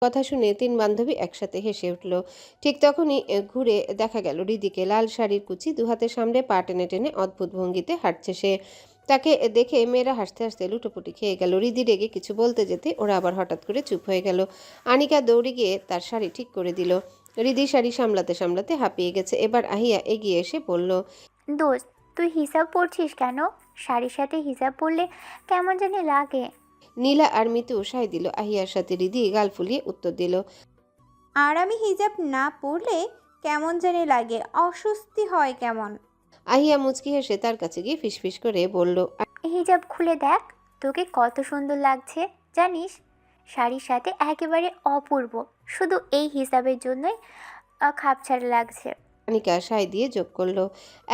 কথা শুনে তিন বান্ধবী একসাথে হেসে উঠল। ঠিক তখনই ঘুরে দেখা গেল হৃদিকে। লাল শাড়ির কুচি দুহাতে সামলে পা টেনে টেনে অদ্ভুত ভঙ্গিতে হাঁটছে সে। তাকে দেখে মেয়েরা হাসতে হাসতে লুটোপুটি খেয়ে গেল। হৃদি রেগে কিছু বলতে যেতে ওরা আবার হঠাৎ করে চুপ হয়ে গেল। আনিকা দৌড়ে গিয়ে তার শাড়ি ঠিক করে দিল। হৃদি শাড়ি সামলাতে সামলাতে হাঁপিয়ে গেছে। এবার আহিয়া এগিয়ে এসে বলল, দোস্ত, তুই হিসাব পড়ছিস কেন? শাড়ির সাথে হিসাব পড়লে কেমন জানি লাগে। নীলা আর মিতু সায় দিল। আহিয়ার সাথে হৃদি গাল ফুলিয়ে উত্তর দিল, আর আমি হিজাব না পরলে কেমন জানি লাগে, অস্বস্তি হয় কেমন। আহিয়া মুচকি হেসে তার কাছে গিয়ে ফিসফিস করে বলল, হিজাব খুলে দেখ, তোকে কত সুন্দর লাগছে জানিস। শাড়ির সাথে একেবারে অপূর্ব। শুধু এই হিসাবের জন্যই খাপছাড়া লাগছে। আনিকা সায় দিয়ে যোগ করলো,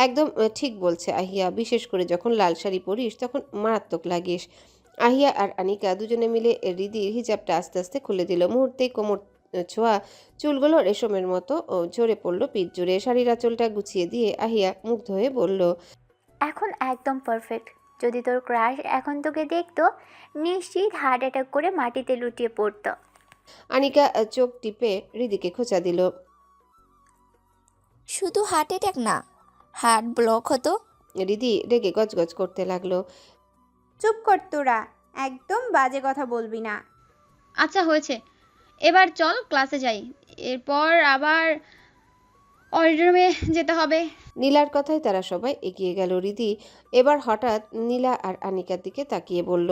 একদম ঠিক বলছে আহিয়া, বিশেষ করে যখন লাল শাড়ি পরিস তখন মারাত্মক লাগিস। আহিয়া আর আনিকা দুজনে মিলে হৃদির হিজাবটা আস্তে আস্তে খুলে দিল। মুহূর্তেই কোমর ছোঁয়া চুলগুলো রেশমের মতো ঝরে পড়লো পিঠ জুড়ে। শাড়ির আঁচলটা গুছিয়ে দিয়ে আহিয়া মুগ্ধ হয়ে বলল, এখন একদম পারফেক্ট। যদি তোর ক্রাশ এখন তোকে দেখতো, নিশ্চিত হার্ট অ্যাটাক করে মাটিতে লুটিয়ে পড়তো। আনিকা চোখ টিপে হৃদিকে খোঁচা দিল। শুধু হার্ট অ্যাটাক না, হার্ট ব্লক হতো। হৃদি রেগে গজগজ করতে লাগলো। চুপ কর তোরা, একদম বাজে কথা বলবি না। আচ্ছা হয়েছে, এবার চল ক্লাসে যাই। এরপর আবার অডিটোরিয়ামে যেতে হবে। নীলার কথায় তারা সবাই এগিয়ে গেল। হৃদি এবার হঠাৎ নীলা আর আনিকার দিকে তাকিয়ে বলল,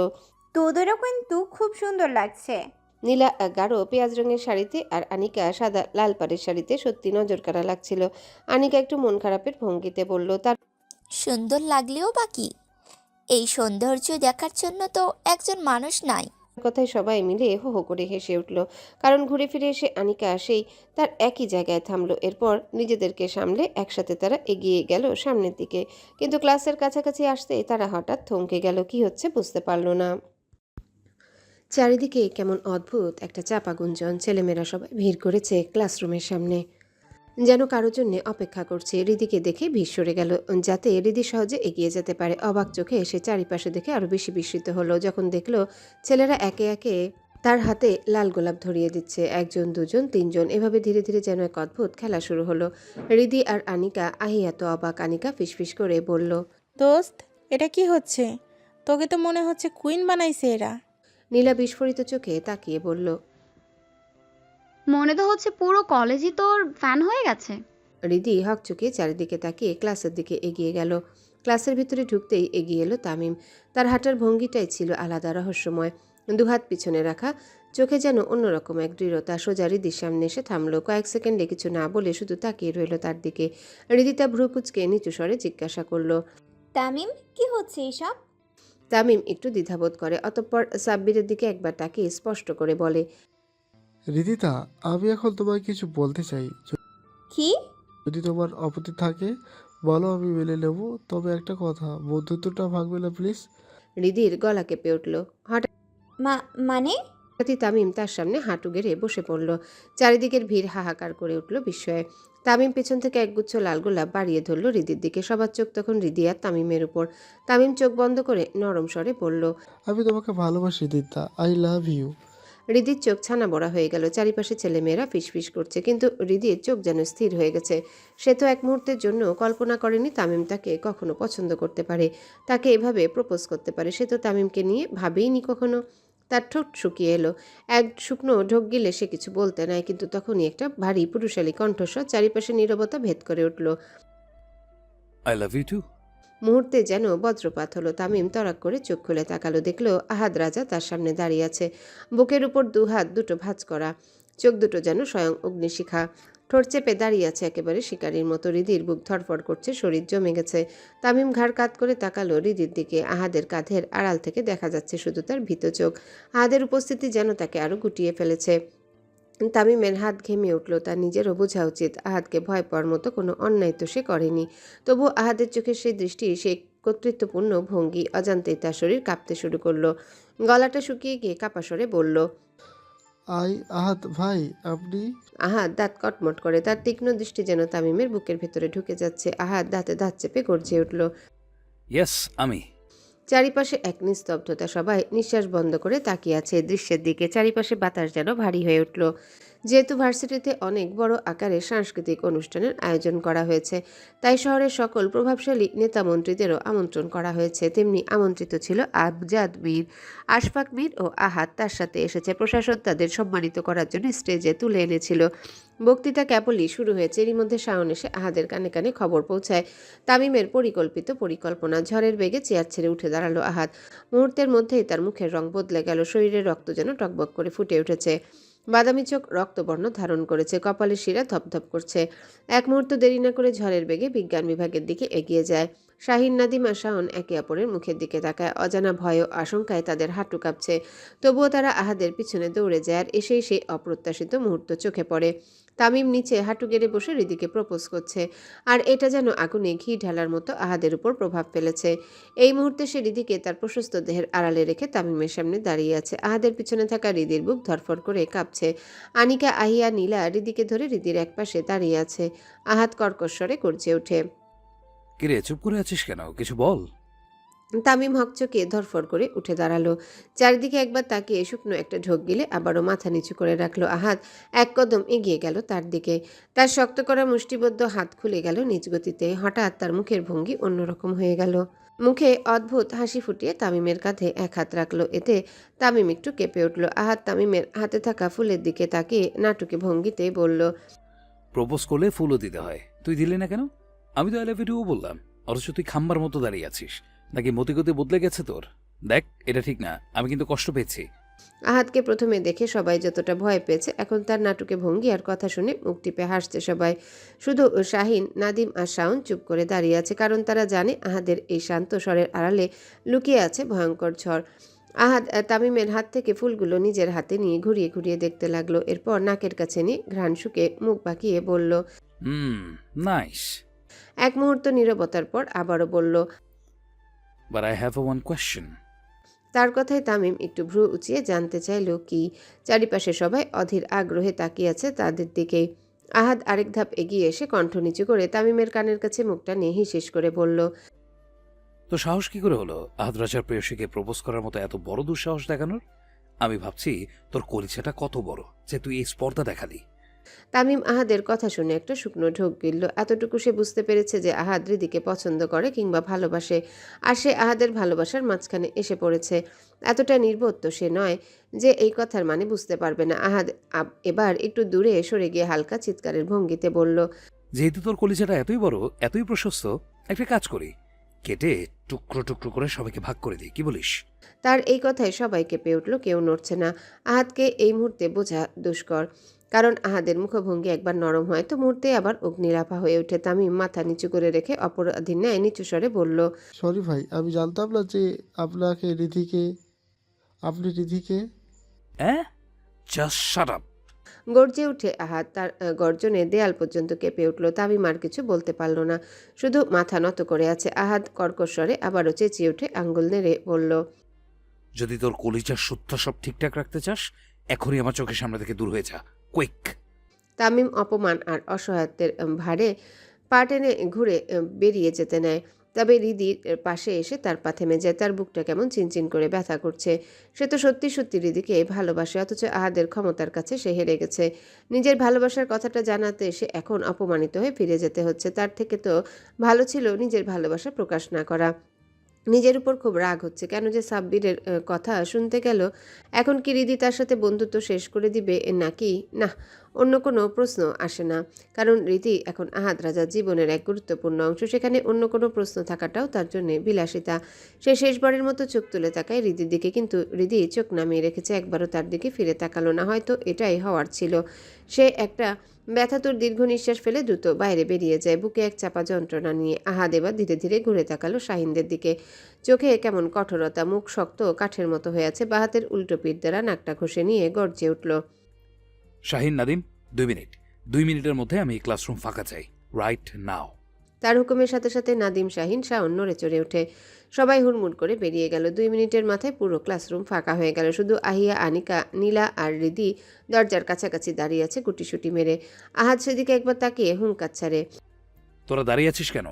তোদেরও কিন্তু খুব সুন্দর লাগছে। নীলা গাঢ় পেঁয়াজ রঙের শাড়িতে আর আনিকা সাদা লাল পাড়ের শাড়িতে সত্যি নজর কাড়া লাগছিল। আনিকা একটু মন খারাপের ভঙ্গিতে বলল, তার সুন্দর লাগলেও বাকি, এই সৌন্দর্য দেখার জন্য তো একজন মানুষ নাই। কথায় সবাই মিলে হো হো করে হেসে উঠল। কারণ ঘুরে ফিরে এসে আনিকা সেই তার একই জায়গায় থামলো। এরপর নিজেদেরকে সামলে একসাথে তারা এগিয়ে গেল সামনের দিকে। কিন্তু ক্লাসের কাছাকাছি আসতেই তারা হঠাৎ থমকে গেল। কি হচ্ছে বুঝতে পারল না। চারিদিকে কেমন অদ্ভুত একটা চাপা গুঞ্জন। ছেলেমেয়েরা সবাই ভিড় করেছে ক্লাসরুমের সামনে, যেন কারোর জন্য অপেক্ষা করছে। হৃদিকে দেখে ভিড় সরে গেল, যাতে হৃদি সহজে এগিয়ে যেতে পারে। অবাক চোখে এসে চারিপাশে দেখে আরো বেশি বিস্মিত হলো যখন দেখলো ছেলেরা একে একে তার হাতে লাল গোলাপ ধরিয়ে দিচ্ছে। একজন, দুজন, তিনজন, এভাবে ধীরে ধীরে যেন এক অদ্ভুত খেলা শুরু হলো। হৃদি আর আনিকা, আহিয়া তো অবাক। আনিকা ফিসফিস করে বলল, দোস্ত, এটা কি হচ্ছে? তোকে তো মনে হচ্ছে কুইন বানাইছে এরা। নীলা বিস্ফোরিত চোখে তাকিয়ে বলল, মনে তো হচ্ছে পুরো কলেজই তোর ফ্যান হয়ে গেছে। হৃদি হকচকিয়ে চারিদিকে তাকিয়ে ক্লাসের দিকে এগিয়ে গেল। ক্লাসের ভিতরে ঢুকতেই এগিয়ে এলো তামিম। তার হাঁটার ভঙ্গিটাই ছিল আলাদা, রহস্যময়। দুহাত পিছনে রাখা, চোখে যেন অন্যরকম এক দৃঢ়তা। সোজা হৃদির সামনে এসে থামলো। কয়েক সেকেন্ডে কিছু না বলে শুধু তাকিয়ে রইল তার দিকে। হৃদি তা ভ্রু কুঁচকে নিচু স্বরে জিজ্ঞাসা করলো, তামিম, কি হচ্ছে এসব? তামিম একটু দ্বিধাবোধ করে, অতঃপর সাব্বিরের দিকে একবার তাকিয়ে স্পষ্ট করে বলে, রিদিতা, আমি এখন তোমায় কিছু বলতে চাই। কি? যদি তোমার আপত্তি থাকে বলো, আমি মেনে নেব। তবে একটা কথা, বন্ধুত্বটা ভাঙবে না প্লিজ। হৃদির গলা কেঁপে উঠল। মানে? হঠাৎই তামিম তার সামনে হাঁটু গেড়ে বসে পড়ল। চারিদিকের ভিড় হাহাকার করে উঠল বিস্ময়ে। তামিম পেছন থেকে একগুচ্ছ লাল গোলাপ বাড়িয়ে ধরল হৃদির দিকে। সবার চোখ তখন হৃদি আর তামিমের উপর। তামিম চোখ বন্ধ করে নরম স্বরে বলল, আমি তোমাকে ভালোবাসি রিদিতা, আই লাভ ইউ। হৃদির চোখ ছানা বড়া হয়ে গেল। চারিপাশে ছেলেমেয়েরা ফিসফিস করছে, কিন্তু হৃদির চোখ যেন স্থির হয়ে গেছে। সে তো এক মুহূর্তের জন্য কল্পনা করেনি তামিম তাকে কখনো পছন্দ করতে পারে, তাকে এভাবে প্রপোজ করতে পারে। সে তো তামিমকে নিয়ে ভাবেইনি কখনো। তার ঠোঁট শুকিয়ে এলো। এক শুকনো ঢোক গিলে সে কিছু বলতে নাই, কিন্তু তখনই একটা ভারী পুরুষালী কণ্ঠস্বর চারিপাশে নীরবতা ভেদ করে উঠল। I love you too. মুহূর্তে যেন বজ্রপাত হলো। তামিম তড়াক করে চোখ খুলে তাকালো, দেখলো আহাদ রাজা তার সামনে দাঁড়িয়ে আছে। বুকের উপর দুহাত দুটো ভাঁজ করা, চোখ দুটো যেন স্বয়ং অগ্নিশিখা। ঠোঁট চেপে দাঁড়িয়ে আছে একেবারে শিকারীর মতো। হৃদির বুক ধরফর করছে, শরীর জমে গেছে। তামিম ঘাড় কাত করে তাকালো হৃদির দিকে। আহাদের কাঁধের আড়াল থেকে দেখা যাচ্ছে শুধু তার ভীত চোখ। আহাদের উপস্থিতি যেন তাকে আরো গুটিয়ে ফেলেছে। তামিমের হাত ঘেমে উঠল। তার নিজেরও বোঝা উচিত আহাদকে ভয় পাওয়ার মতো কোনো অন্যায় তো সে করেনি। তবু আহাদের চোখের সেই দৃষ্টি, সেই কর্তৃত্বপূর্ণ ভঙ্গি, অজান্তেই তার শরীর কাঁপতে শুরু করলো। গলাটা শুকিয়ে গিয়ে কাপা স্বরে বলল, আহাত ভাই, আপনি? আহাদ দাঁত কটমট করে। তার তীক্ষ্ণ দৃষ্টি যেন তামিমের বুকের ভেতরে ঢুকে যাচ্ছে। আহাদ দাঁতে দাঁত চেপে গর্জে উঠল, ইয়েস, আমি। চারিপাশে এক নিস্তব্ধতা, সবাই নিঃশ্বাস বন্ধ করে তাকিয়ে আছে এই দৃশ্যের দিকে। চারিপাশে বাতাস যেন ভারী হয়ে উঠল। যেহেতু ভার্সিটিতে অনেক বড় আকারে সাংস্কৃতিক অনুষ্ঠানের আয়োজন করা হয়েছে, তাই শহরের সকল প্রভাবশালী নেতা মন্ত্রীদেরও আমন্ত্রণ করা হয়েছে। তেমনি আমন্ত্রিত ছিল আমজাদ মীর, আশফাক মীর ও আহাদ তার সাথে এসেছে। প্রশাসন তাদের সম্মানিত করার জন্য স্টেজে তুলে এনেছিল। বক্তৃতা কেবলই শুরু হয়েছে, এরই মধ্যে শাওন এসে আহাদের কানে কানে খবর পৌঁছায় তামিমের পরিকল্পিত পরিকল্পনা। ঝড়ের বেগে চেয়ার ছেড়ে উঠে দাঁড়ালো আহাদ। মুহূর্তের মধ্যেই তার মুখের রং বদলে গেল, শরীরের রক্ত যেন টকবক করে ফুটে উঠেছে। বাদামি চোখ রক্তবর্ণ ধারণ করেছে, কপালের শিরা ধপধপ করছে। এক মুহূর্ত দেরি না করে ঝড়ের বেগে বিজ্ঞান বিভাগের দিকে এগিয়ে যায়। শাহিন, নাদিম আর শাওন একে অপরের মুখের দিকে তাকায়। অজানা ভয় ও আশঙ্কায় তাদের হাঁটু কাঁপছে। তবুও তারা আহাদের পিছনে দৌড়ে যায়, আর এসেই সেই অপ্রত্যাশিত মুহূর্ত চোখে পড়ে। তামিম নিচে হাঁটু গেড়ে বসে হৃদিকে প্রপোজ করছে, আর এটা যেন আগুনে ঘি ঢালার মতো আহাদের উপর প্রভাব ফেলেছে। এই মুহূর্তে সে হৃদিকে তার প্রশস্ত দেহের আড়ালে রেখে তামিমের সামনে দাঁড়িয়ে আছে। আহাদের পিছনে থাকা হৃদির বুক ধরফর করে কাঁপছে। আনিকা, আহিয়া, নীলা হৃদিকে ধরে হৃদির একপাশে দাঁড়িয়ে আছে। আহাদ কর্কশ্বরে গর্জে ওঠে। কিরে চুপ করে আছিস কেন? কিছু বল। তামিম হকচকে ধরফর করে উঠে দাঁড়ালো। চারিদিকে একবার তাকিয়ে শুকনো একটা ঢোক গিলে আবারও মাথা নিচু করে রাখলো। আহাদ এক কদম এগিয়ে গেল তার দিকে। তার শক্ত করা মুষ্টিবদ্ধ হাত খুলে গেল নিজ গতিতে। হঠাৎ তার মুখের ভঙ্গি অন্যরকম হয়ে গেল। মুখে অদ্ভুত হাসি ফুটিয়ে তামিমের কাঁধে এক হাত রাখলো। এতে তামিম একটু কেঁপে উঠল। আহাদ তামিমের হাতে থাকা ফুলের দিকে তাকিয়ে নাটুকে ভঙ্গিতে বলল, প্রপোজ করলে ফুলও দিতে হয়, তুই দিলি না কেন? আমি তো আই লাভ ইউ বললাম, অথচ তুই খাম্বার মতো দাঁড়িয়ে আছিস। নাকি মতিগতি বদলে গেছে তোর? দেখ, এটা ঠিক না, আমি কিন্তু কষ্ট পেয়েছি। আহাদকে প্রথমে দেখে সবাই যতটা ভয় পেয়েছে, এখন তার নাটুকে ভঙ্গি আর কথা শুনে মুখ টিপে হাসছে সবাই। শুধু শাহিন, নাদিম আর শাওন চুপ করে দাঁড়িয়ে আছে, কারণ তারা জানে আহাদের এই শান্ত স্বরের আড়ালে লুকিয়ে আছে ভয়ঙ্কর ঝড়। আহাদ তামিমের হাত থেকে ফুলগুলো নিজের হাতে নিয়ে ঘুরিয়ে ঘুরিয়ে দেখতে লাগলো। এরপর নাকের কাছে নিয়ে ঘ্রাণ শুকে মুখ বাঁকিয়ে বলল, নাইস। এক মুহূর্ত নীরবতার পর আবারও বলল, but I have one question. তার কথায় তামিম একটু ভ্রু উঁচিয়ে জানতে চাইল কি। চারিপাশে সবাই অধীর আগ্রহে তাকিয়ে আছে তাদের দিকেই। আহাদ আরেক ধাপ এগিয়ে এসে কণ্ঠ নিচু করে তামিমের কানের কাছে মুখটা নিয়ে হিসিস করে বলল, তো সাহস কি করে হলো আহাদ রাজার প্রেয়সীকে প্রপোজ করার মতো এত বড় দুঃসাহস দেখানোর? আমি ভাবছি তোর কলিজাটা কত বড় যে তুই এই স্পর্ধা দেখালি। তামিম আহাদের কথা শুনে একটা শুকনো ঢোক গিলল। এতটুকু সে বুঝতে পেরেছে যে আহাদ হৃদিকে পছন্দ করে কিংবা ভালোবাসে, আর সে আহাদের ভালোবাসার মাঝখানে এসে পড়েছে। এতটা নির্বোধ তো সে নয় যে এই কথার মানে বুঝতে পারবে না। আহাদ এবার একটু দূরে সরে গিয়ে হালকা চিৎকারের ভঙ্গিতে বলল, যেহেতু তোর কলিজাটা এতই বড়, এতই প্রশস্ত, একটা কাজ করি, কেটে টুকরো টুকরো করে সবাইকে ভাগ করে দিই, কি বলিস? তার এই কথায় সবাই কেঁপে উঠল, কেউ নড়ছে না। আহাদকে এই মুহূর্তে বোঝা দুষ্কর, কারণ আহাদের মুখভঙ্গি একবার নরম হয় তো মুহূর্তে আবার অগ্নিরাপা হয়ে ওঠে। তামিম মাথা নিচু করে রেখে অপরাধীর ন্যায় নিচু স্বরে বলল, সরি ভাই, আমি জানতাম না যে আপনি রিধিকে। Just shut up. গর্জে উঠে আহাদ। তার গর্জনে দেয়াল পর্যন্ত কেঁপে উঠল। তামিম আর কিছু বলতে পারল না, শুধু মাথা নত করে আছে। আহাদ কর্কশ্বরে আবারও চেঁচিয়ে উঠে আঙ্গুল নেড়ে বলল, যদি তোর কলিজার সত্য সব ঠিকঠাক রাখতে চাস, এখনই আমার চোখের সামনে থেকে দূর হয়ে যা, কুইক। তামিম অপমান আর অসহায়ত্বের ভারে পা টেনে ঘুরে বেরিয়ে যেতে নেয়। তবে হৃদির পাশে এসে তার পা থেমে যায়। তার বুকটা কেমন চিনচিন করে ব্যথা করছে। সে তো সত্যি সত্যি হৃদিকে ভালোবাসে, অথচ আহাদের ক্ষমতার কাছে সে হেরে গেছে। নিজের ভালোবাসার কথাটা জানাতে সে এখন অপমানিত হয়ে ফিরে যেতে হচ্ছে। তার থেকে তো ভালো ছিল নিজের ভালোবাসা প্রকাশ না করা। নিজের উপর খুব রাগ হচ্ছে, কেন যে সাব্বিরের কথা শুনতে গেল। এখন কি হৃদি তার সাথে বন্ধুত্ব শেষ করে দিবে, নাকি না অন্য কোনো প্রশ্ন আসে না। কারণ হৃদি এখন আহাদ রাজার জীবনের এক গুরুত্বপূর্ণ অংশ, সেখানে অন্য কোনো প্রশ্ন থাকাটাও তার জন্য বিলাসিতা। সে শেষবারের মতো চোখ তুলে তাকায় হৃদির দিকে, কিন্তু হৃদি চোখ নামিয়ে রেখেছে, একবারও তার দিকে ফিরে তাকালো না। হয়তো এটাই হওয়ার ছিল। সে একটা ব্যথাতুর দীর্ঘ নিঃশ্বাস ফেলে দ্রুত বাইরে বেরিয়ে যায়, বুকে এক চাপা যন্ত্রণা নিয়ে। আহাদ এবার ধীরে ধীরে ঘুরে তাকালো শাহিনদের দিকে। চোখে কেমন কঠোরতা, মুখ শক্ত কাঠের মতো হয়ে আছে। বাহাতের উল্টো পিঠ দ্বারা নাকটা ঘষে নিয়ে গর্জে উঠল, শাহিন, নাদিম, 2 মিনিট। 2 মিনিটের মধ্যে আমি ক্লাসরুম ফাঁকা চাই, রাইট নাও। তার হুকুমের সাথে সাথে নাদিম, শাহিন, শাওন নড়ে চড়ে ওঠে। সবাই হুড়মুড় করে বেরিয়ে গেল। 2 মিনিটের মাথায় পুরো ক্লাসরুম ফাঁকা হয়ে গেল। শুধু আহিয়া, আনিকা, নীলা আর হৃদি দরজার কাছাকাছি দাঁড়িয়ে আছে গুটিসুটি মেরে। আহাদ সেদিকে একবার তাকিয়ে হুঙ্কার ছাড়ে, তোরা দাঁড়িয়ে আছিস কেন?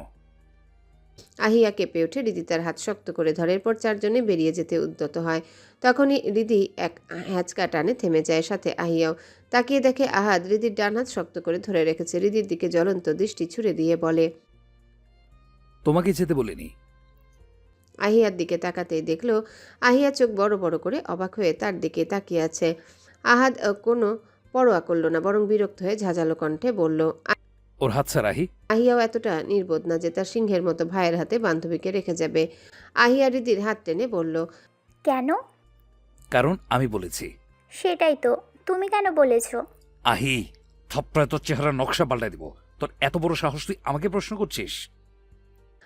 আহিয়া কেঁপে ওঠে, রিদি তার হাত শক্ত করে ধরে, এরপর চারজনে বেরিয়ে যেতে উদ্যত হয়। তখনই রিদি এক হ্যাঁচকা টানে থেমে যায়, সাথে আহিয়াও। তাকিয়ে দেখে আহাদ রিদির ডান হাত শক্ত করে ধরে রেখেছে। রিদির দিকে জ্বলন্ত দৃষ্টি ছুড়ে দিয়ে বলে, তোমাকে যেতে বলিনি। আহিয়ার দিকে তাকাতেই দেখলো আহিয়া চোখ বড় বড় করে অবাক হয়ে তার দিকে তাকিয়ে আছে। আহাদ কোনো পরোয়া করল না, বরং বিরক্ত হয়ে ঝাঁঝালো কণ্ঠে বলল। ওর হাত ছাড় আহি। আহিয়াও এতটা নির্বোধ না যে তার সিংহের মতো ভাইয়ের হাতে বান্ধবীকে রেখে যাবে। আহিয়া রিদির হাত টেনে বলল, কেন? কারণ আমি বলেছি। সেটাই তো, তুমি কেন বলেছো? আহি, থাপ্পড়ায় তোর চেহারা নকশা পাল্টাই দিব। তোর এত বড় সাহস, তুই আমাকে প্রশ্ন করছিস?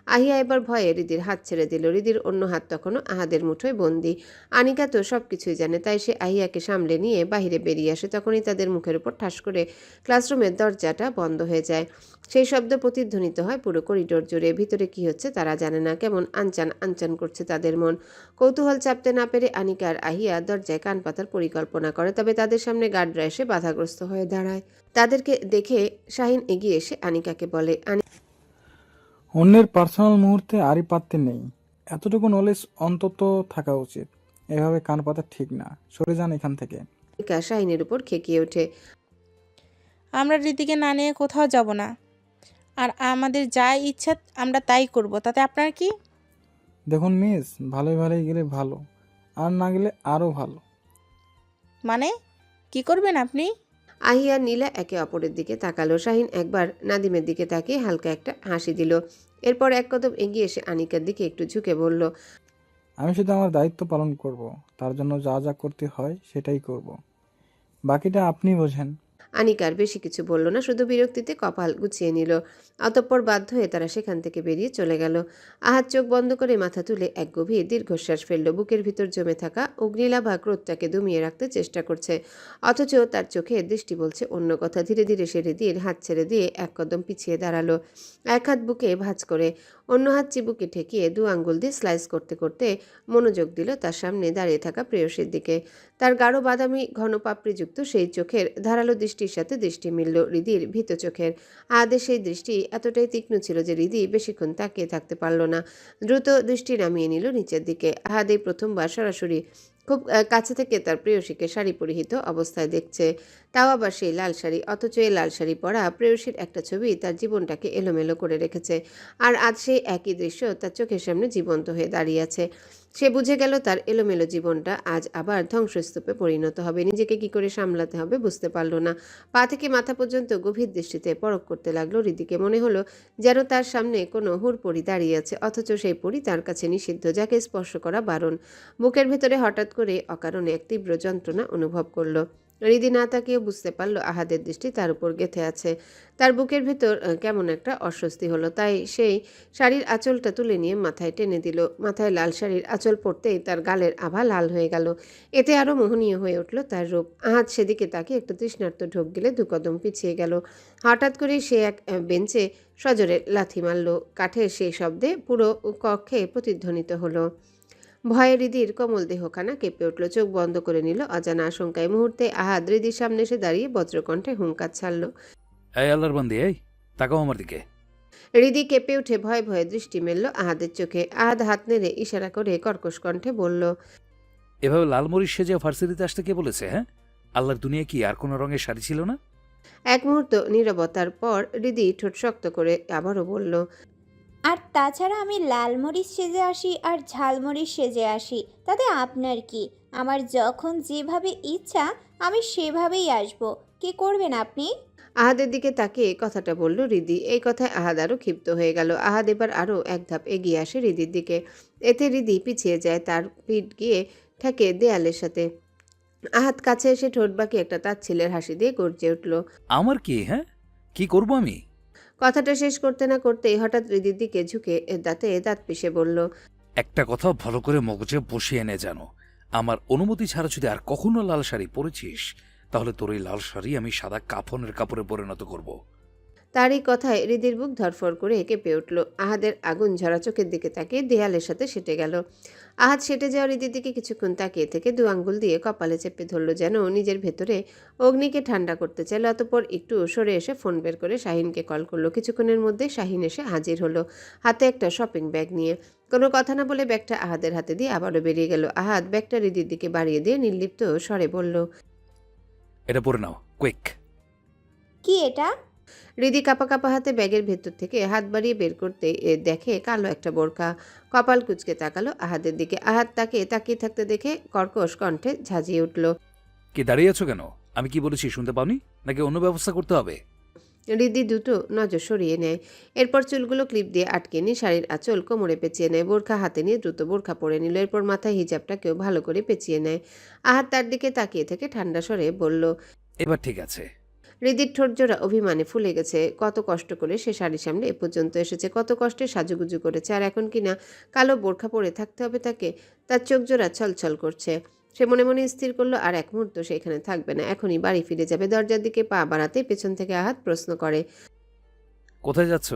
আহিয়া এবার ভয়ে রিদির হাত ছেড়ে দিল। রিদির অন্য হাত তখনও আহাদের মুঠোয় বন্দি। আনিকা তো সবকিছুই জানে, তাই সে আহিয়াকে সামলে নিয়ে বাইরে বেরিয়ে আসে। তখনই তাদের মুখের উপর ঠাস করে ক্লাসরুমের দরজাটা বন্ধ হয়ে যায়। সেই শব্দ প্রতিধ্বনিত হয় পুরো করিডোর জুড়ে। ভিতরে কি হচ্ছে তারা জানে না, কেমন আনচান আনচান করছে তাদের মন। কৌতূহল চাপতে না পেরে আনিকা আর আহিয়া দরজায় কান পাতার পরিকল্পনা করে, তবে তাদের সামনে গার্ডরা এসে বাধাগ্রস্ত হয়ে দাঁড়ায়। তাদেরকে দেখে শাহিন এগিয়ে এসে আনিকাকে বলে, অন্যের পার্সোনাল মুহূর্তে আড়ি পাততে নেই, এতটুকু নলেজ অন্তত থাকা উচিত। এভাবে কান পাতা ঠিক না, সরে যান এখান থেকে। আনিকা শাহিনের উপর খেকিয়ে ওঠে। আমরা রিদিকে না নিয়ে কোথাও যাব না, আর আমাদের যা ইচ্ছা আমরা তাই করব, তাতে আপনার কি? দেখুন মিস, ভালোই ভালোই গেলে ভালো, আর না গেলে আরও ভালো। মানে কি করবেন আপনি? আহিয়া নীলা একে অপরের দিকে তাকালো। শাহিন একবার নাদিমের দিকে তাকিয়ে হালকা একটা হাসি দিল। এরপর এক কদম এগিয়ে এসে আনিকার দিকে একটু ঝুঁকে বলল, আমি শুধু আমার দায়িত্ব পালন করব, তার জন্য যা যা করতে হয় সেটাই করব, বাকিটা আপনি বোঝেন। আনিকার বেশি কিছু বলল না, শুধু বিরক্তিতে কপাল গুছিয়ে নিল। অতঃপর বাধ্য হয়ে তারা সেখান থেকে বেরিয়ে চলে গেল। আহাদ চোখ বন্ধ করে মাথা তুলে এক গভীর দীর্ঘশ্বাস ফেলল। বুকের ভিতর জমে থাকা অগ্নিলাভা ক্রোধটাকে দমিয়ে রাখতে চেষ্টা করছে, অথচ তার চোখে দৃষ্টি বলছে অন্য কথা। ধীরে ধীরে সে রিদির হাত ছেড়ে দিয়ে এক কদম পিছিয়ে দাঁড়ালো। এক হাত বুকে ভাঁজ করে, অন্য হাত চিবুকে ঠেকিয়ে দু আঙ্গুল দিয়ে স্লাইস করতে করতে মনোযোগ দিল তার সামনে দাঁড়িয়ে থাকা প্রেয়সীর দিকে। তার গাঢ় বাদামি ঘন পাপড়িযুক্ত সেই চোখের ধারালো দৃষ্টির সাথে দৃষ্টি মিলল রিদির ভীত চোখের। আহাদের সেই দৃষ্টি এতটাই তীক্ষ্ণ ছিল যে রিদি বেশিক্ষণ তাকিয়ে থাকতে পারল না। দ্রুত দৃষ্টি নামিয়ে নিল নিচের দিকে। আহাদ এই প্রথমবার সরাসরি খুব কাছে থেকে তার প্রেয়সীকে শাড়ি পরিহিত অবস্থায় দেখছে, তাও আবার সেই লাল শাড়ি। অথচ এই লাল শাড়ি পরা প্রেয়সীর একটা ছবি তার জীবনটাকে এলোমেলো করে রেখেছে, আর আজ সেই একই দৃশ্য তার চোখের সামনে জীবন্ত হয়ে দাঁড়িয়ে আছে। সে বুঝে গেল তার এলোমেলো জীবনটা আজ আবার ধ্বংসস্তূপে পরিণত হবে। নিজেকে কি করে সামলাতে হবে বুঝতে পারল না। পা থেকে মাথা পর্যন্ত গভীর দৃষ্টিতে পরখ করতে লাগলো রিদিকে। মনে হলো যেন তার সামনে কোনো হুড়পড়ি দাঁড়িয়ে আছে, অথচ সেই পরি তার কাছে নিষিদ্ধ, যাকে স্পর্শ করা বারণ। বুকের ভেতরে হঠাৎ করে অকারণে এক তীব্র যন্ত্রণা অনুভব করলো। রিদি না তাকিয়েও বুঝতে পারলো আহাদের দৃষ্টি তার উপর গেঁথে আছে। তার বুকের ভেতর কেমন একটা অস্বস্তি হলো, তাই সেই শাড়ির আঁচলটা তুলে নিয়ে মাথায় টেনে দিল। মাথায় লাল শাড়ির আঁচল পড়তেই তার গালের আভা লাল হয়ে গেল। এতে আরও মোহনীয় হয়ে উঠল তার রূপ। আহাদ সেদিকে তাকিয়ে একটু তৃষ্ণার্ত ঢোক গেলে দু কদম পিছিয়ে গেল। হঠাৎ করেই সে এক বেঞ্চে সজোরে লাথি মারল। কাঠের সেই শব্দে পুরো কক্ষে প্রতিধ্বনিত হলো। ভয়ে রিদির কোমল দেহখানা কেঁপে উঠল। চোখ বন্ধ করে নিল অজানা আশঙ্কায়। মুহূর্তে আহাদ রিদির সামনে এসে দাঁড়িয়ে বজ্রকণ্ঠে হুঙ্কার ছাড়ল, এই আল্লাহর বান্দি, এই তাকাও আমার দিকে। রিদি কেঁপে উঠে ভয়ে ভয়ে দৃষ্টি মেলল আহাদের চোখে। আহাদ হাত নেড়ে ইশারা করে কর্কশ কণ্ঠে বলল, এভাবে লালমরিচ সেজে ভার্সিটিতে আসতে কে বলেছে? হ্যাঁ, আল্লাহর দুনিয়া কি আর কোনো রঙের শাড়ি ছিল না? এক মুহূর্ত নীরবতার পর রিদি ঠোঁট শক্ত করে আবারও বলল, আর তাছাড়া আমি লালমরিচ সেজে আসি আর ঝালমরিচ সেজে আসি, তাতে আপনার কি? আমার যখন যেভাবে ইচ্ছা আমি সেভাবেই আসব। কি করবেন আপনি? আহাদের দিকে তাকিয়ে কথাটা বলল রিদি। এই কথায় আহাদ আরও ক্ষিপ্ত হয়ে গেল। আহাদ এবার আরও এক ধাপ এগিয়ে আসে রিদির দিকে। এতে রিদি পিছিয়ে যায়, তার পিঠ গিয়ে ঠেকে দেয়ালের সাথে। আহাদ কাছে এসে ঠোঁট বাঁকিয়ে একটা তাচ্ছিলের হাসি দিয়ে গর্জে উঠল। আমার কি? হ্যাঁ, কি করব আমি? কথাটা শেষ করতে না করতেই হঠাৎ রিদির দিকে ঝুঁকে দাঁতে দাঁত পিষে বলল, একটা কথা ভালো করে মগজে বসিয়ে এনে জানো, আমার অনুমতি ছাড়া যদি আর কখনো লাল শাড়ি পরেছিস, তাহলে তোর এই লাল শাড়ি আমি সাদা কাফনের কাপড়ে পরিণত করব। তার এই কথায় হৃদির বুক ধরফর করে কেঁপে উঠল। আহাদের আগুন ঝরা চোখের দিকে তাকিয়ে দেয়ালের সাথে সেটে গেল। আহাদ সেটে যাওয়া হৃদির দিকে কিছুক্ষণ তাকিয়ে থেকে দু আঙ্গুল দিয়ে কপালে চেপে ধরল, যেন নিজের ভেতরে অগ্নিকে ঠান্ডা করতে চাইল। অতঃপর একটু সরে এসে ফোন বের করে শাহিনকে কল করলো। কিছুক্ষণের মধ্যে শাহিন এসে হাজির হলো, হাতে একটা শপিং ব্যাগ নিয়ে। কোনো কথা না বলে ব্যাগটা আহাদের হাতে দিয়ে আবারও বেরিয়ে গেল। আহাদ ব্যাগটা হৃদির দিকে বাড়িয়ে দিয়ে নির্লিপ্ত স্বরে বলল, এটা পরে নাও, কুইক। কি এটা? হৃদি কাপা কাপা হাতে ব্যাগের ভেতর থেকে হাত বাড়িয়ে বের করতে দেখে কালো একটা বোরকা। কপাল কুঁচকে তাকালো আহাদের দিকে। আহাদ তাকে তাকিয়ে থাকতে দেখে কর্কশ কণ্ঠে ঝাঁঝিয়ে উঠল, কি দাঁড়িয়ে আছো কেন? আমি কি বলেছি শুনতে পাওনি? নাকি অন্য ব্যবস্থা করতে হবে? হৃদি দুটো নজর সরিয়ে নেয়। এরপর চুলগুলো ক্লিপ দিয়ে আটকে নিয়ে শাড়ির আঁচল কোমরে পেঁচিয়ে নেয়। বোরখা হাতে নিয়ে দ্রুত বোরখা পরে নিল। এরপর মাথায় হিজাবটাকেও ভালো করে পেঁচিয়ে নেয়। আহাদ তার দিকে তাকিয়ে থেকে ঠান্ডা স্বরে বলল, এবার ঠিক আছে। হৃদির ঠোঁটজোড়া অভিমানে ফুলে গেছে। কত কষ্ট করে সে শাড়ির সামনে এ পর্যন্ত এসেছে, কত কষ্টে সাজুগুজু করেছে, আর এখন কিনা কালো বোরখা পরে থাকতে হবে তাকে। তার চোখজোড়া ছলছল করছে। সে মনে মনে স্থির করলো আর এক মুহূর্ত সে এখানে থাকবে না, এখনই বাড়ি ফিরে যাবে। দরজার দিকে পা বাড়াতে পেছন থেকে আহাদ প্রশ্ন করে, কোথায় যাচ্ছ?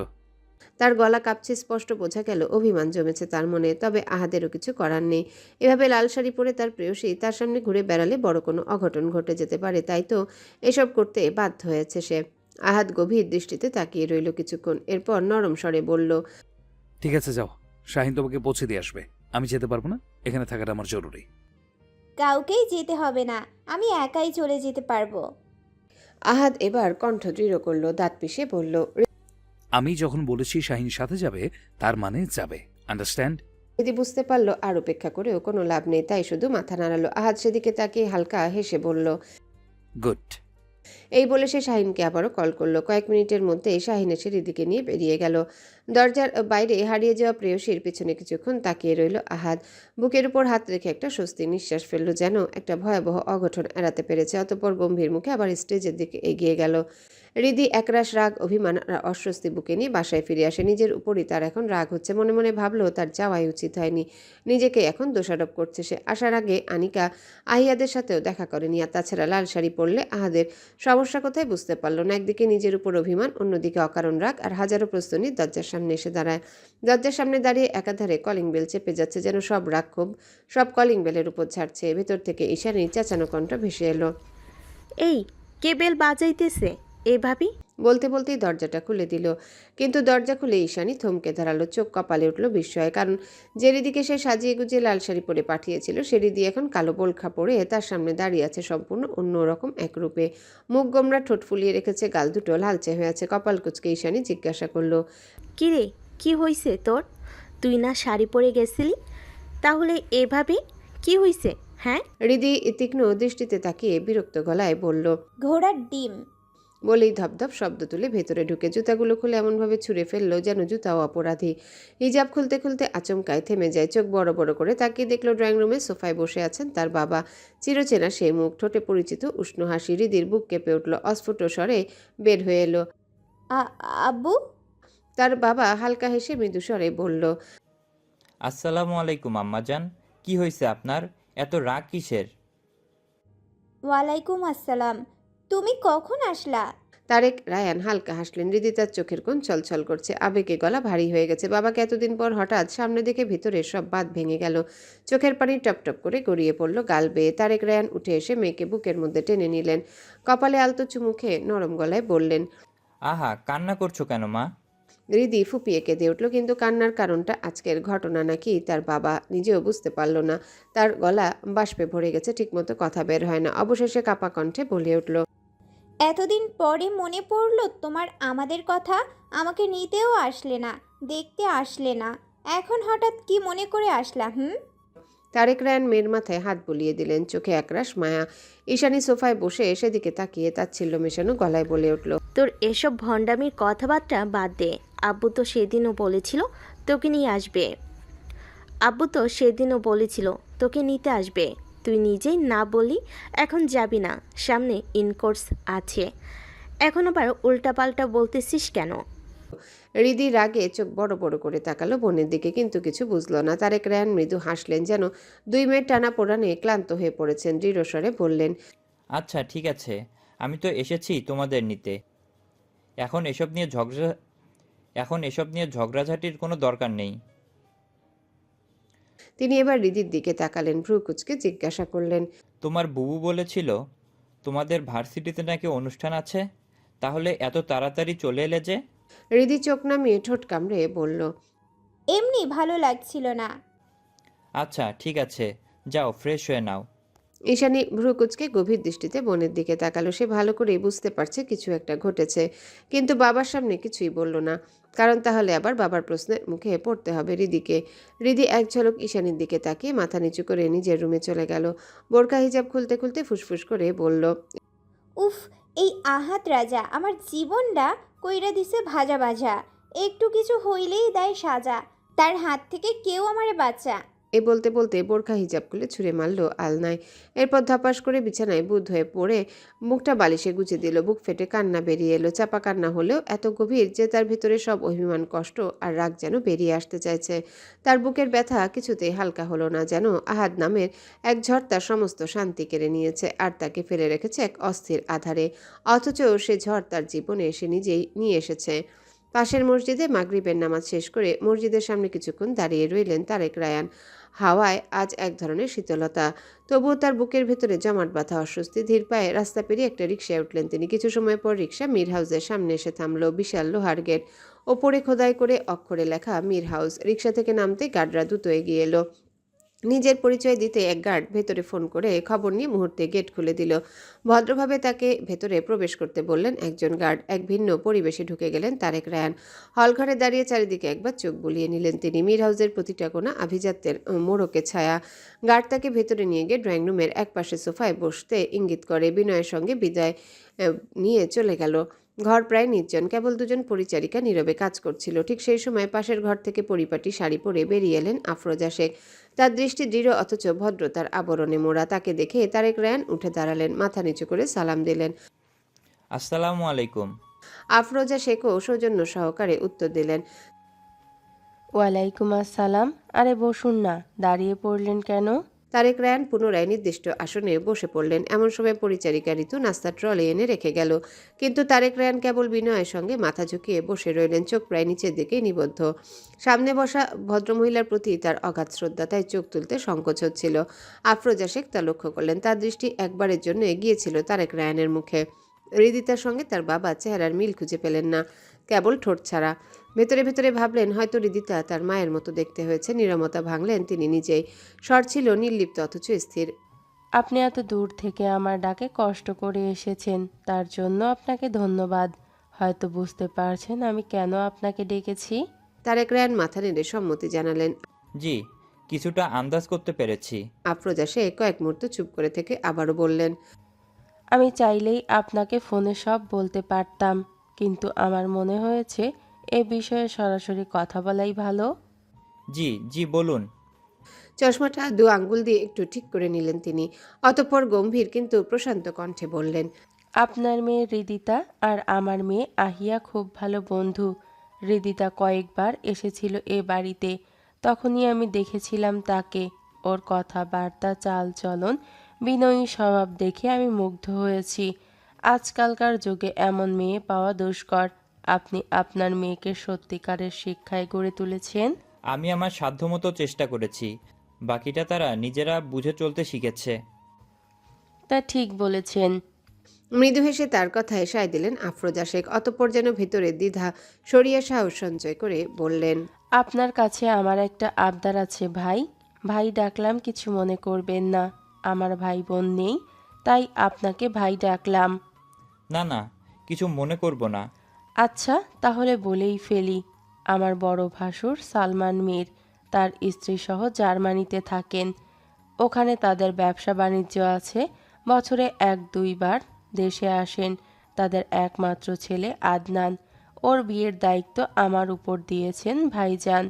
তার গলা কাঁপছে, স্পষ্ট বোঝা গেল অভিমান জমেছে তার মনে। তবে আহাদেরও কিছু করার নেই। এভাবে লাল শাড়ি পরে তার প্রেয়সী তার সামনে ঘুরে বেড়ালে বড় কোনো অঘটন ঘটে যেতে পারে, তাই তো এসব করতে বাধ্য হয়েছে সে। আহাদ গভীর দৃষ্টিতে তাকিয়ে রইল কিছুক্ষণ, এরপর নরম স্বরে বলল, ঠিক আছে যাও, শাহিন তোমাকে পৌঁছে দিয়ে আসবে। আমি যেতে পারবো না, এখানে থাকাটা আমার জরুরি। কাউকেই যেতে হবে না, আমি একাই চলে যেতে পারবো। আহাদ এবার কণ্ঠ দৃঢ় করল, দাঁত পিষে বলল, আমি যখন বলেছি শাহিন সাথে যাবে, তার মানে যাবে। আন্ডারস্ট্যান্ড? যদি বুঝতে পারলো আর উপেক্ষা করেও কোনো লাভ নেই, তাই শুধু মাথা নাড়ালো। আহাদ সেদিকে তাকিয়ে হালকা হেসে বলল, গুড। এই বলে সে শাহিনকে আবারও কল করলো। কয়েক মিনিটের মধ্যেই শাহিন এসে হৃদিকে নিয়ে বেরিয়ে গেল। দরজার বাইরে হারিয়ে যাওয়া প্রেয়সীর পিছনে কিছুক্ষণ তাকিয়ে রইল আহাদ। বুকের উপর হাত রেখে একটা স্বস্তির নিঃশ্বাস ফেলল, যেন একটা ভয়াবহ অঘটন এড়াতে পেরেছে। অতঃপর গম্ভীর মুখে আবার স্টেজের দিকে এগিয়ে গেল। হৃদি একরাশ রাগ, অভিমান আর অস্বস্তি বুকে নিয়ে বাসায় ফিরে আসে। নিজের উপরই তার এখন রাগ হচ্ছে। মনে মনে ভাবলো তার যাওয়াই উচিত হয়নি। নিজেকে এখন দোষারোপ করছে সে। আসার আগে আনিকা আহিয়াদের সাথেও দেখা করেনি। আর তাছাড়া লাল শাড়ি পরলে আহাদের সমস্যা কোথায় বুঝতে পারলো না। একদিকে নিজের উপর অভিমান, অন্যদিকে অকারণ রাগ, আর হাজারো প্রশ্ন নিয়ে দরজার সামনে এসে দাঁড়ায়। দরজার সামনে দাঁড়িয়ে একাধারে কলিং বেল চেপে যাচ্ছে, যেন সব রাগ ক্ষোভ সব কলিং বেলের উপর ছাড়ছে। ভেতর থেকে ঈশানীর চেঁচানো কণ্ঠ ভেসে এলো, এই কে বেল বাজাইতেছে এ ভাবি? বলতে বলতেই দরজাটা খুলে দিল। কিন্তু দরজা খুলে ঈশানী থমকে দাঁড়ালো, চোখ কপালে উঠল বিস্ময়ে। কারণ যে রিদিকে সে সাজিয়ে গুজিয়ে লাল শাড়ি পরে পাঠিয়েছিল, সে রিদি এখন কালো বোরখা পরে তার সামনে দাঁড়িয়ে আছে সম্পূর্ণ অন্যরকম এক রূপে। মুখ গোমরা, ঠোঁট ফুলিয়ে রেখেছে, গাল দুটো লালচে হয়ে আছে। কপাল কুঁচকে ঈশানী জিজ্ঞাসা করলো, কি রে, কি হইছে তোর? তুই না শাড়ি পরে গেছিলি, তাহলে এভাবে কি হইছে? হ্যাঁ, রিদি তীক্ষ্ণ দৃষ্টিতে তাকিয়ে বিরক্ত গলায় বলল, ঘোড়ার ডিম। বলেই ধপধপ শব্দ তুলে ভেতরে ঢুকে জুতাগুলো খুলে এমনভাবে ছুঁড়ে ফেললো যেন জুতাও অপরাধী। হিজাব খুলতে খুলতে আচমকায় থেমে যায়। চোখ বড় বড় করে তাকিয়ে দেখলো ড্রয়িং রুমে সোফায় বসে আছেন তার বাবা। চিরচেনা সেই মুখ, ঠোঁটে পরিচিত উষ্ণ হাসি। হৃদির বুক কেঁপে উঠল, অস্ফুট স্বরে বের হয়ে এলো, আব্বু। তার বাবা হালকা হেসে মৃদু স্বরে বলল, আসসালামু আলাইকুম আম্মাজান, কি হয়েছে আপনার? এত রাগ কিসের? ওয়ালাইকুম আসসালাম। তুমি কখন আসলা? তারেক রায়ান হালকা হাসলেন। হৃদি তার চোখের কোণ ছলছল করছে, আবেগে গলা ভারী হয়ে গেছে। বাবাকে এতদিন পর হঠাৎ সামনে দেখে ভিতরে সব বাঁধ ভেঙে গেল। চোখের পানি টপটপ করে গড়িয়ে পড়ল গাল বেয়ে। তারেক রায়ান উঠে এসে মেয়েকে বুকের মধ্যে টেনে নিলেন। কপালে আলতো চুমুখে নরম গলায় বললেন, আহা, কান্না করছো কেন মা? হৃদি ফুপিয়ে কেঁদে উঠল, কিন্তু কান্নার কারণটা আজকের ঘটনা নাকি তার বাবা নিজেও বুঝতে পারল না। তার গলা বাষ্পে ভরে গেছে, ঠিকমতো কথা বের হয় না। অবশেষে কাপা কণ্ঠে বলে উঠল, এতদিন পরে মনে পড়লো তোমার আমাদের কথা। আমাকে নিতেও আসলে না, দেখতে আসলে না, এখন হঠাৎ কি মনে করে আসলা? তারেক রায়ান মেয়ের মাথায় হাত বুলিয়ে দিলেন, চোখে একরাশ মায়া। ঈশানী সোফায় বসে সেদিকে তাকিয়ে তাচ্ছিল্য মেশানো গলায় বলে উঠল, তোর এসব ভণ্ডামির কথাবার্তা বাদ দে। আব্বু তো সেদিনও বলেছিল তোকে নিয়ে আসবে। আব্বু তো সেদিনও বলেছিল তোকে নিতে আসবে, তুই নিজেই না বলি এখন যাবি না। সামনে ইনকোর্স আছে, এখন আবার উল্টাপাল্টা বলতেছিস কেন? হৃদি রাগে চোখ বড় বড় করে তাকালো বোনের দিকে, কিন্তু কিছু বুঝলো না। তারেক রায়ান মৃদু হাসলেন, যেন দুই মেয়ের টানা পোড়ানে ক্লান্ত হয়ে পড়েছেন। দৃঢ়স্বরে বললেন, আচ্ছা ঠিক আছে, আমি তো এসেছি তোমাদের নিতে। এখন এসব নিয়ে ঝগড়াঝাটির কোনো দরকার নেই। তিনি এবার হৃদির দিকে তাকালেন, ভ্রু কুচকে জিজ্ঞাসা করলেন, তোমার বুবু বলেছিল তোমাদের ভার্সিটিতে নাকি অনুষ্ঠান আছে, তাহলে এত তাড়াতাড়ি চলে এলে যে? হৃদি চোখ নামিয়ে ঠোঁট কামড়ে বলল, এমনি ভালো লাগছিল না। আচ্ছা ঠিক আছে, যাও ফ্রেশ হয়ে নাও। ঈশানী ভ্রু কুচকে গভীর দৃষ্টিতে বোনের দিকে তাকালো। সে ভালো করেই বুঝতে পারছে কিছু একটা ঘটেছে, কিন্তু বাবার সামনে কিছুই বলল না, কারণ তাহলে আবার বাবার প্রশ্নের মুখে পড়তে হবে হৃদিকে। হৃদি এক ঝলক ঈশানীর দিকে তাকিয়ে মাথা নিচু করে নিজের রুমে চলে গেল। বোরকা হিজাব খুলতে খুলতে ফুসফুস করে বলল, উফ, এই আহাত রাজা আমার জীবনটা কইরা দিছে ভাজা ভাজা। একটু কিছু হইলেই দেয় সাজা, তার হাত থেকে কেউ আমারে বাঁচা। এ বলতে বলতে বোরখা হিজাব খুলে ছুঁড়ে মারল আলনায়। এরপর ধপাস করে বিছানায় বুঁদ হয়ে পড়ে মুখটা বালিশে গুজে দিল। বুক ফেটে কান্না বেরিয়ে এলো, চাপা কান্না হলেও এত গভীর যে তার ভিতরে সব অভিমান, কষ্ট আর রাগ যেন বেরিয়ে আসতে চাইছে। তার বুকের ব্যথা কিছুতেই হালকা হলো না, যেন আহাদ নামের এক ঝড় তার সমস্ত শান্তি কেড়ে নিয়েছে আর তাকে ফেলে রেখেছে এক অস্থির আধারে। অথচ সে ঝড় তার জীবনে সে নিজেই নিয়ে এসেছে। পাশের মসজিদে মাগরিবের নামাজ শেষ করে মসজিদের সামনে কিছুক্ষণ দাঁড়িয়ে রইলেন তারেক রায়ান। হাওয়ায় আজ এক ধরনের শীতলতা, তবুও তার বুকের ভেতরে জমাট বাঁধা অস্বস্তি। ধীর পায়ে রাস্তা পেরিয়ে একটা রিকশায় উঠলেন তিনি। কিছু সময় পর রিকশা মীর হাউসের সামনে এসে থামলো। বিশাল লোহার গেট, ওপরে খোদাই করে অক্ষরে লেখা মীর হাউস। রিকশা থেকে নামতে গার্ডরা দ্রুত এগিয়ে এলো। নিজের পরিচয় দিতে এক গার্ড ভেতরে ফোন করে খবর নিয়ে মুহূর্তে গেট খুলে দিল। ভদ্রভাবে তাকে ভেতরে প্রবেশ করতে বললেন একজন গার্ড। এক ভিন্ন পরিবেশে ঢুকে গেলেন তারেক রায়ান। হলঘরে দাঁড়িয়ে চারিদিকে একবার চোখ বুলিয়ে নিলেন তিনি। মীর হাউসের প্রতিটা কোণা আভিজাত্যের মোড়কে ছায়া। গার্ড তাকে ভেতরে নিয়ে গিয়ে ড্রয়িং রুমের এক পাশে সোফায় বসতে ইঙ্গিত করে বিনয়ের সঙ্গে বিদায় নিয়ে চলে গেল। ঘর প্রায় নির্জন, কেবল দুজন পরিচারিকা নীরবে কাজ করছিল। ঠিক সেই সময় পাশের ঘর থেকে পরিপাটি শাড়ি পরে বেরিয়ে এলেন আফরোজা শেখ। তার দৃষ্টি দৃঢ় অথচ ভদ্রতার আবরণে মোড়া। তাকে দেখে তারেক রায়ান উঠে দাঁড়ালেন, মাথা নিচু করে সালাম দিলেন। আসসালামু আলাইকুম। আফরোজা শেখও সৌজন্য সহকারে উত্তর দিলেন। ওয়ালাইকুম আসসালাম। আরে বসুন না, দাঁড়িয়ে পড়লেন কেন? তারেক রায়ান পুনরায় নির্দিষ্ট আসনে বসে পড়লেন। এমন সময় পরিচারিকা ঋতু নাস্তার ট্রলি এনে রেখে গেল, কিন্তু তারেক রায়ান কেবল বিনয়ের সঙ্গে মাথা ঝুঁকিয়ে বসে রইলেন, চোখ প্রায় নিচের দিকে নিবদ্ধ। সামনে বসা ভদ্রমহিলার প্রতি তার অগাধ শ্রদ্ধা, তাই চোখ তুলতে সংকোচ হচ্ছিল। আফরোজা শেখ তা লক্ষ্য করলেন। তার দৃষ্টি একবারের জন্য এগিয়েছিল তারেক রায়ানের মুখে। হৃদিতার সঙ্গে তার বাবা চেহারার মিল খুঁজে পেলেন না, কেবল ঠোঁট ছাড়া। ভেতরে ভেতরে ভাবলেন হয়তো হৃদিতা তার মায়ের মতো দেখতে হয়েছে। নীরবতা ভাঙলেন তিনি নিজেই। স্বর ছিল নির্লিপ্ত অথচ স্থির। আপনি এত দূর থেকে আমার ডাকে কষ্ট করে এসেছেন, তার জন্য আপনাকে ধন্যবাদ। হয়তো বুঝতে পারছেন আমি কেন আপনাকে ডেকেছি। তারেক রায়ান মাথা নেড়ে সম্মতি জানালেন। জি, কিছুটা আন্দাজ করতে পেরেছি। আফরোজা শেখ কয়েক মুহূর্ত চুপ করে থেকে আবারও বললেন, আমি চাইলেই আপনাকে ফোনে সব বলতে পারতাম, কিন্তু আমার মনে হয়েছে এ বিষয়ে সরাসরি কথা বলাই ভালো। জি জি বলুন। চশমাটা দু আঙ্গুল দিয়ে একটু ঠিক করে নিলেন তিনি। অতঃপর গম্ভীর কিন্তু প্রশান্ত কণ্ঠে বললেন, আপনার মেয়ে হৃদিতা আর আমার মেয়ে আহিয়া খুব ভালো বন্ধু। হৃদিতা কয়েকবার এসেছিল এ বাড়িতে, তখনই আমি দেখেছিলাম তাকে। ওর কথাবার্তা, চালচলন, বিনয়ী স্বভাব দেখে আমি মুগ্ধ হয়েছি। আজকালকার যুগে এমন মেয়ে পাওয়া দুষ্কর। আপনি আপনার মেয়েকে সত্যিকারের শিক্ষায় গড়ে তুলেছেন। আমি আমার সাধ্যমতো চেষ্টা করেছি, বাকিটা তারা নিজেরা বুঝে চলতে শিখেছে। তা ঠিক বলেছেন। মৃদু হেসে তার কথায় সায় দিলেন আফরোজা শেখ। অতঃপর যেন ভেতরে দ্বিধা সরিয়ে সাহস সঞ্চয় করে বললেন, আপনার কাছে আমার একটা আবদার আছে ভাই। ভাই ডাকলাম, কিছু মনে করবেন না। আমার ভাই বোন নেই, তাই আপনাকে ভাই ডাকলাম। না না, কিছু মনে করব না। আচ্ছা তাহলে বলেই ফেলি। আমার বড় ভাসুর সালমান মীর তার স্ত্রীসহ জার্মানিতে থাকেন। ওখানে তাদের ব্যবসা বাণিজ্য আছে। বছরে 1-2 বার দেশে আসেন। তাদের একমাত্র ছেলে আদনান, ওর বিয়ের দায়িত্ব আমার উপর দিয়েছেন ভাইজান।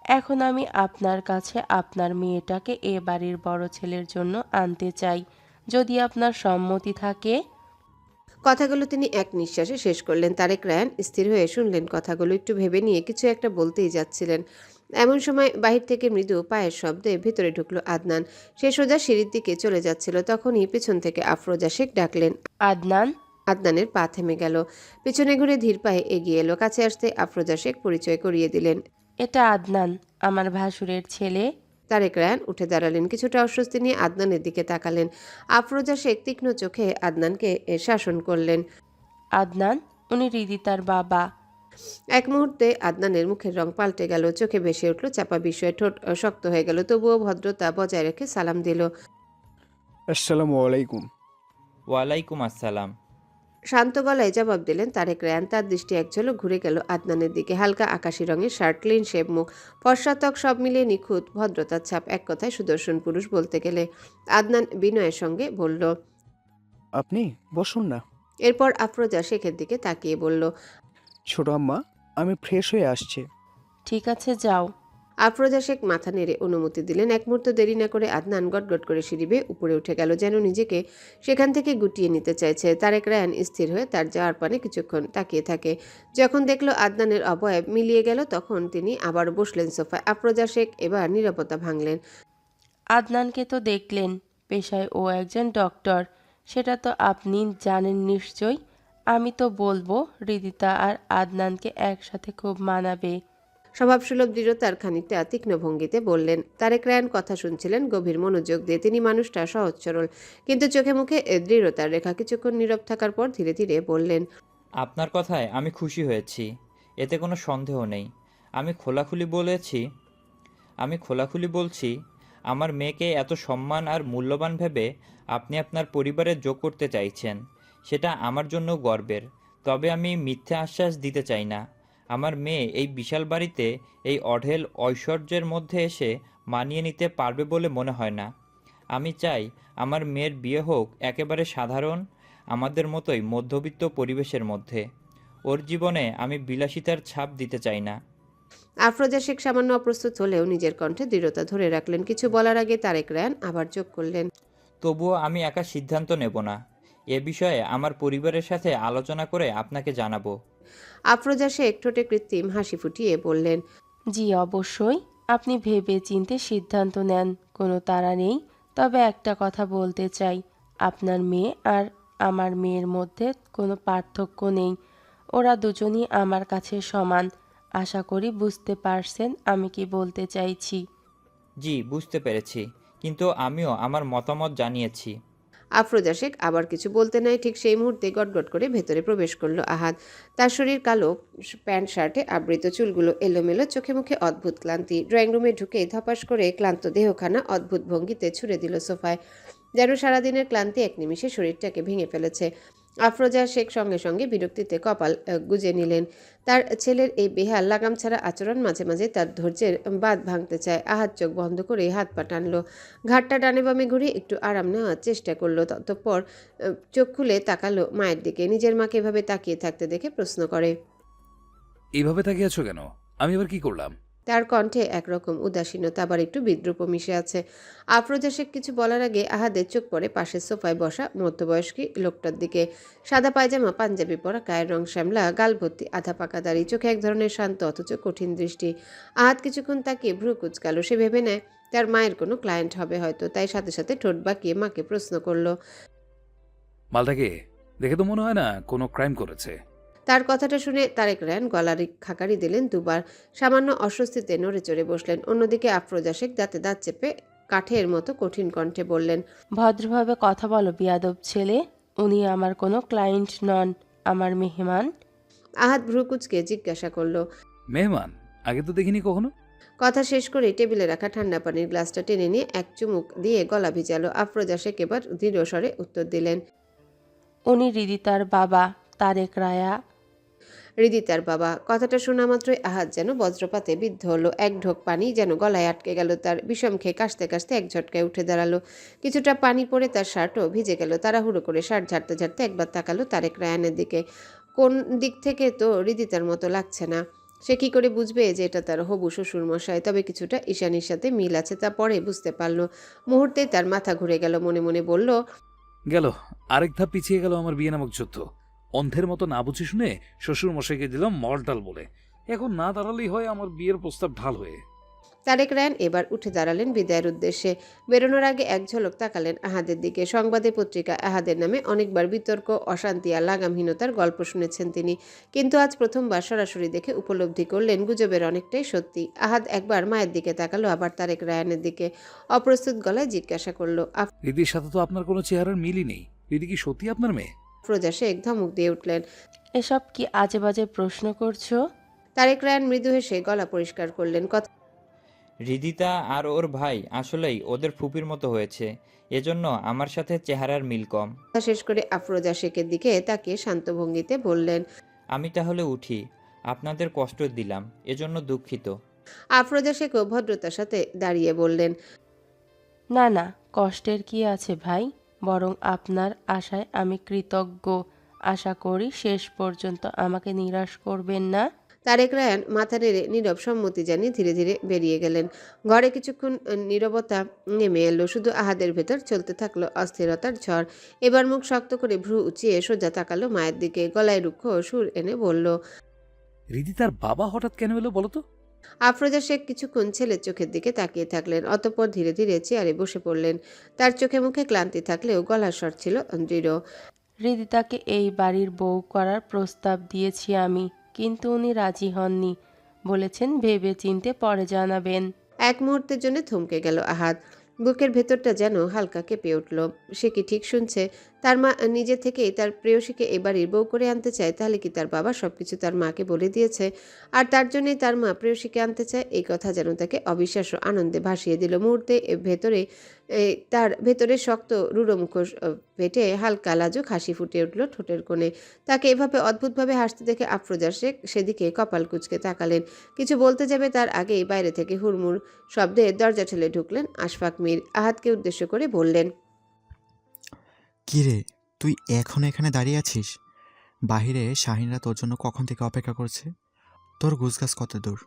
এখন আমি আপনার কাছে আপনার মেয়েটাকে এ বাড়ির বড় ছেলের জন্য আনতে চাই, যদি আপনার সম্মতি থাকে। কথাগুলো তিনি এক নিঃশ্বাসে শেষ করলেন। তারেক রায়ান স্থির হয়ে শুনলেন কথাগুলো। একটু ভেবে নিয়ে কিছু একটা বলতেই যাচ্ছিলেন, এমন সময় বাহির থেকে মৃদু পায়ের শব্দে ভেতরে ঢুকলো আদনান। সে সোজা সিঁড়ির দিকে চলে যাচ্ছিল, তখনই পেছন থেকে আফরোজা শেখ ডাকলেন, আদনান। আদনানের পা থেমে গেল, পেছনে ঘুরে ধীর পায়ে এগিয়ে এলো। কাছে আসতে আফরোজা শেখ পরিচয় করিয়ে দিলেন। এটা আদনান, আমার ভাসুরের ছেলে। তারেক রায়ান উঠে দাঁড়ালেন, কিছুটা অস্বস্তি নিয়ে আদনানের দিকে তাকালেন। আফরোজা শেখ তীক্ষ্ণ চোখে আদনানকে শাসন করলেন। আদনান, উনি হৃদিতার বাবা। এক মুহূর্তে আদনানের মুখের রং পাল্টে গেল, চোখে ভেসে উঠল চাপা বিস্ময়, ঠোঁট শক্ত হয়ে গেল, তবুও ভদ্রতা বজায় রেখে সালাম দিল। আসসালামু আলাইকুম। ওয়ালাইকুম আসসালাম। শান্ত গলায় জবাব দিলেন তারেক রায়ান। তার দৃষ্টি এক ঝলক ঘুরে গেল আদনানের দিকে। হালকা আকাশি রঙের শার্ট, ক্লিন শেভ মুখ, ফর্সা ত্বক, সব মিলিয়ে নিখুঁত ভদ্রতার ছাপ। এক কথায় সুদর্শন পুরুষ বলতে গেলে। আদনান বিনয়ের সঙ্গে বলল, আপনি বসুন না। এরপর আফরোজা শেখের দিকে তাকিয়ে বলল, ছোট আম্মা, আমি ফ্রেশ হয়ে আসছি। ঠিক আছে, যাও। আফরোজা শেখ মাথা নেড়ে অনুমতি দিলেন। এক মুহূর্ত দেরি না করে আদনান গটগট করে সিঁড়ি বেয়ে উপরে উঠে গেল, যেন নিজেকে সেখান থেকে গুটিয়ে নিতে চাইছে। তারেক রায়ান স্থির হয়ে তার যাওয়ার পানে কিছুক্ষণ তাকিয়ে থাকে। যখন দেখল আদনানের অবয়ব মিলিয়ে গেল, তখন তিনি আবার বসলেন সোফায়। আফরোজা শেখ এবার নীরবতা ভাঙলেন। আদনানকে তো দেখলেন, পেশায় ও একজন ডক্টর, সেটা তো আপনি জানেন নিশ্চয়ই। আমি তো বলবো হৃদিতা আর আদনানকে একসাথে খুব মানাবে। স্বভাবসুলভ দৃঢ়তার খানিকটা তীক্ষ্ণ ভঙ্গিতে বললেন। তারেক রায়ান কথা শুনছিলেন গভীর মনোযোগ দিয়ে। তিনি মানুষটা সহজ সরল, কিন্তু চোখে মুখে দৃঢ়তার রেখা। কিছুক্ষণ নীরব থাকার পর ধীরে ধীরে বললেন, আপনার কথায় আমি খুশি হয়েছি, এতে কোনো সন্দেহ নেই। আমি খোলাখুলি বলছি, আমার মেয়েকে এত সম্মান আর মূল্যবান ভেবে আপনি আপনার পরিবারে যোগ করতে চাইছেন, সেটা আমার জন্য গর্বের। তবে আমি মিথ্যে আশ্বাস দিতে চাই না। আমার মেয়ে এই বিশাল বাড়িতে এই অঢেল ঐশ্বর্যের মধ্যে এসে মানিয়ে নিতে পারবে বলে মনে হয় না। আমি চাই আমার মেয়ের বিয়ে হোক একেবারে সাধারণ, আমাদের মতোই মধ্যবিত্ত পরিবেশের মধ্যে। ওর জীবনে আমি বিলাসিতার ছাপ দিতে চাই না। আফরোজা শেখ সামান্য অপ্রস্তুত হলেও নিজের কণ্ঠে দৃঢ়তা ধরে রাখলেন। কিছু বলার আগে তারেক রায়ান আবার যোগ করলেন, তবুও আমি একা সিদ্ধান্ত নেব না। এ বিষয়ে আমার পরিবারের সাথে আলোচনা করে আপনাকে জানাবো। আফরোজা শেখ ঠোঁটে কৃত্রিম হাসি ফুটিয়ে বললেন, জি অবশ্যই, আপনি ভেবে চিন্তে সিদ্ধান্ত নেন, কোনো তাড়া নেই। তবে একটা কথা বলতে চাই, আপনার মেয়ে আর আমার মেয়ের মধ্যে কোনো পার্থক্য নেই। ওরা দুজনই আমার কাছে সমান। আশা করি বুঝতে পারছেন আমি কি বলতে চাইছি। জি, বুঝতে পেরেছি, কিন্তু আমিও আমার মতামত জানিয়েছি। আফরোজা শেখ আবার কিছু বলতে নাই, ঠিক সেই মুহূর্তে গটগট করে ভেতরে প্রবেশ করলো আহাদ। তার শরীর কালো, প্যান্ট শার্টে আবৃত, চুলগুলো এলোমেলো, চোখে মুখে অদ্ভুত ক্লান্তি। ড্রয়িং রুমে ঢুকে ধপাস করে ক্লান্ত দেহখানা অদ্ভুত ভঙ্গিতে ছুড়ে দিল সোফায়, যেন সারাদিনের ক্লান্তি এক নিমিষে শরীরটাকে ভেঙে ফেলেছে। আফরোজা শেখ সঙ্গে সঙ্গে বিরক্তিতে কপাল গুজে নিলেন। তার ছেলের এই বেহাল লাগাম ছাড়া আচরণ মাঝে মাঝে তার ধৈর্যের বাঁধ ভাঙতে চায়। আহাত চোখ বন্ধ করে হাত পা টানলো, ঘাটটা ডানে বামে ঘুরে একটু আরাম নেওয়ার চেষ্টা করলো। ততঃপর চোখ খুলে তাকালো মায়ের দিকে। নিজের মাকে এভাবে তাকিয়ে থাকতে দেখে প্রশ্ন করে, এইভাবে তাকিয়ে আছো কেন? আমি এবার কি করলাম? তার কণ্ঠে একরকম উদাসীনতা, আবার একটু বিদ্রুপও মিশে আছে। আফরোজা শেখ কিছু বলার আগে আহাদের চোখ পড়ে পাশের সোফায় বসা মধ্যবয়স্কী লোকটার দিকে। সাদা পায়জামা, পাঞ্জাবি পরা, গায়ের রং শ্যামলা, গাল ভর্তি আধা পাকা দাড়ি, চোখে এক ধরনের শান্ত অথচ কঠিন দৃষ্টি। আহাদ কিছুক্ষণ তাকিয়ে ভ্রু কুচকালো। সে ভেবে নেয় তার মায়ের কোনো ক্লায়েন্ট হবে হয়তো, তাই সাথে সাথে ঠোঁট বাঁকিয়ে মাকে প্রশ্ন করলো, মালটাকে দেখে তো মনে হয় না কোনো ক্রাইম করেছে। তার কথাটা শুনে তারেক রায়ান গলারি খাকারি দিলেন দুবার। সামান্য অস্বস্তিতে নড়ে চড়ে বসলেন। অন্যদিকে আফরোজা শেখ দাঁতে দাঁত চেপে কাঠের মতো কঠিন কণ্ঠে বললেন, ভদ্রভাবে কথা বলো বিয়াদব ছেলে, উনি আমার কোনো ক্লায়েন্ট নন, আমার মেহমান। আহাদ ভ্রু কুচকে জিজ্ঞাসা করলো, মেহমান? আগে তো দেখিনি কখনো। কথা শেষ করে টেবিলে রাখা ঠান্ডা পানির গ্লাসটা টেনে নিয়ে এক চুমুক দিয়ে গলা ভিজালো। আফরোজা শেখ এবার দৃঢ় স্বরে উত্তর দিলেন, উনি হৃদিতার বাবা, তারেক রায়া। হৃদিতার বাবা। কথাটা শোনা মাত্রই আহাদ যেন বজ্রপাতে বিদ্ধ হলো। এক ঢোক পানি যেন গলায় আটকে গেল তার। বিষম খেয়ে কাশতে কাশতে এক ঝটকায় উঠে দাঁড়ালো। কিছুটা পানি পড়ে তার শার্টও ভিজে গেল। তাড়াহুড়ো করে শার্ট ঝাড়তে ঝাড়তে একবার তাকালো তারেক রায়ানের দিকে। কোন দিক থেকে তো হৃদিতার মতো লাগছে না। সে কি করে বুঝবে যে এটা তার হবু শ্বশুর মশাই? তবে কিছুটা ঈশানীর সাথে মিল আছে, তা পরে বুঝতে পারল। মুহূর্তে তার মাথা ঘুরে গেল। মনে মনে বলল, গেল আরেক ধাপ পিছিয়ে গেল আমার বিয়ে নামক যুদ্ধ। অন্ধের মতো না বুঝে শুনে শ্বশুর মশাইকে দিলাম মলটাল বলে। এখন না দাঁড়ালেই হয় আমার বিয়ের প্রস্তাব ঢাল হয়ে। তারেক রায়ান এবার উঠে দাঁড়ালেন বিদায়ের উদ্দেশ্যে। বেরোনোর আগে এক ঝলক তাকালেন আহাদের দিকে। সংবাদে পত্রিকা আহাদের নামে অনেকবার বিতর্ক, অশান্তি আর লাগামহীনতার গল্প শুনেছেন তিনি, কিন্তু আজ প্রথমবার সরাসরি দেখে উপলব্ধি করলেন গুজবের অনেকটাই সত্যি। আহাদ একবার মায়ের দিকে তাকালো, আবার তারেক রায়ানের দিকে। অপ্রস্তুত গলায় জিজ্ঞাসা করলো, রিদির সাথে তো আপনার কোনো চেহারার মিলই নেই। রিদি কি সত্যি আপনার মেয়ে? আফরোজা শেখ ধমক দিয়ে উঠলেন। এসব কি আজে বাজে প্রশ্ন করছো? তারেক রায়ান মৃদু হেসে গলা পরিষ্কার করলেন। কথা হৃদিতা আর ওর ভাই আসলেই ওদের ফুপির মতো হয়েছে, এজন্য আমার সাথে চেহারার মিল কম। শেষ করে আফরোজা শেখের দিকে তাকিয়ে শান্ত ভঙ্গিতে বললেন, আমি তাহলে উঠি, আপনাদের কষ্ট দিলাম, এজন্য দুঃখিত। আফরোজা শেখও ভদ্রতার সাথে দাঁড়িয়ে বললেন, না না, কষ্টের কি আছে ভাই, বরং আপনার আশায় আমি কৃতজ্ঞ। আশা করি শেষ পর্যন্ত আমাকে নিরাশ করবেন না। তারেক রায়ান মাথা নেড়ে নীরব সম্মতি জানিয়ে ধীরে ধীরে বেরিয়ে গেলেন। ঘরে কিছুক্ষণ নীরবতা নেমে এলো, শুধু আহাদের ভেতর চলতে থাকলো অস্থিরতার ঝড়। এবার মুখ শক্ত করে ভ্রু উঁচিয়ে সোজা তাকালো মায়ের দিকে, গলায় রুক্ষ সুর এনে বলল, রিদি তার বাবা হঠাৎ কেন এলো বলো তো? আফরোজা শেখ কিছুক্ষণ ছেলের চোখের দিকে তাকিয়ে থাকলেন, অতঃপর ধীরে ধীরে চেয়ারে বসে পড়লেন। তার চোখে মুখে ক্লান্তি থাকলেও গলার স্বর ছিল দৃঢ়। হৃদিতাকে এই বাড়ির বউ করার প্রস্তাব দিয়েছি আমি, কিন্তু উনি রাজি হননি। বলেছেন ভেবে চিনতে পরে জানাবেন। এক মুহূর্তের জন্য থমকে গেল আহাদ। বুকের ভেতরটা যেন হালকা কেঁপে উঠল। সে কি ঠিক শুনছে? তার মা নিজে থেকেই তার প্রেয়সীকে এ বাড়ির বউ করে আনতে চায়? তাহলে কি তার বাবা সবকিছু তার মাকে বলে দিয়েছে, আর তার জন্যই তার মা প্রেয়সীকে আনতে চায়? এই কথা যেন তাকে অবিশ্বাস্য আনন্দে ভাসিয়ে দিল। মুহূর্তে তার ভেতরে শক্ত রূঢ় মুখোশ পেটে হালকা লাজুক হাসি ফুটে উঠল ঠোঁটের কোণে। তাকে এভাবে অদ্ভুতভাবে হাসতে দেখে আফরোজা শেখ সেদিকে কপাল কুঁচকে তাকালেন। কিছু বলতে যাবে তার আগেই বাইরে থেকে হুড়মুড় শব্দে দরজা ঠেলে ঢুকলেন আশফাক মীর। আহাদকে উদ্দেশ্য করে বললেন, কি রে, তুই এখনো এখানে দাঁড়িয়ে আছিস? বাহিরে শাহিনরা তোর জন্য কখন থেকে অপেক্ষা করছে। তোর গুছগাছ কত দূর?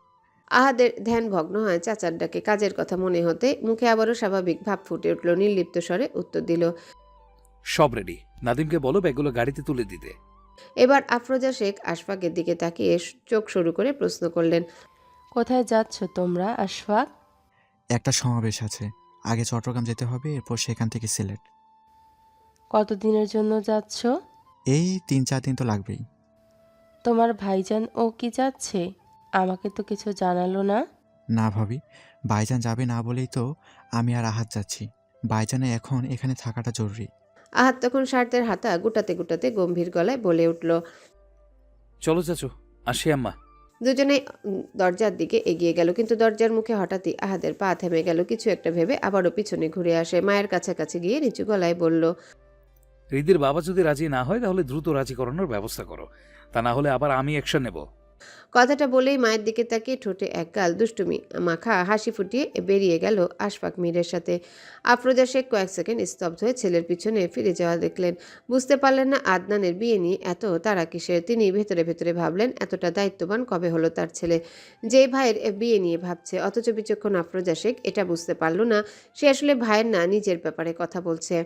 আহাদের ধ্যান ভগ্ন হয় চাচার ডাকে। কাজের কথা মনে হতে মুখে আবারও স্বাভাবিক ভাব ফুটে উঠল। নির্লিপ্ত স্বরে উত্তর দিল, সব রেডি। নাদিমকে বলো ব্যাগগুলো গাড়িতে তুলে দিতে। এবার আফরোজা শেখ আশফাকের দিকে তাকিয়ে চোখ শুরু করে প্রশ্ন করলেন, কোথায় যাচ্ছ তোমরা আশফাক? একটা সমাবেশ আছে, আগে চট্টগ্রাম যেতে হবে, এরপর সেখান থেকে সিলেট। কতদিনের জন্য যাচ্ছ? এই 3-4 দিন তো লাগবেই। তোমার ভাইজান ও কি যাচ্ছে? আমাকে তো কিছু জানালো না। না ভাবি, ভাইজান যাবে না বলেই তো আমি আর আহাত যাচ্ছি। ভাইজানে এখন এখানে থাকাটা জরুরি। আহাদ তখন শার্টের হাতা গুটাতে গুটাতে গম্ভীর গলায় বলে উঠল, চলো চাচু, আসি আম্মা। দুজনে দরজার দিকে এগিয়ে গেল, কিন্তু দরজার মুখে হঠাৎই আহাদের পা থেমে গেল। কিছু একটা ভেবে আবারও পিছনে ঘুরে আসে। মায়ের কাছাকাছি গিয়ে নিচু গলায় বলল, রিদির বাবা যদি রাজি না হয় তাহলে দ্রুত রাজি করানোর ব্যবস্থা করো, তা না হলে আবার আমি অ্যাকশন নেব। কথাটা বলেই মায়ের দিকে তাকিয়ে ঠোঁটে একগাল দুষ্টুমি মাখা হাসি ফুটিয়ে বেরিয়ে গেল আশফাক মীরের সাথে। আফরোজা শেখ কয়েক সেকেন্ড স্তব্ধ হয়ে ছেলের পিছনে ফিরে যাওয়া দেখলেন। বুঝতে পারলেন না আদনানের বিয়ে নিয়ে এত তাড়া কিসের। তিনি ভেতরে ভেতরে ভাবলেন, এতটা দায়িত্ববান কবে হলো তার ছেলে, যে ভাইয়ের বিয়ে নিয়ে ভাবছে। অথচ বিচক্ষণ আফরোজা শেখ এটা বুঝতে পারল না সে আসলে ভাইয়ের না নিজের ব্যাপারে কথা বলছে।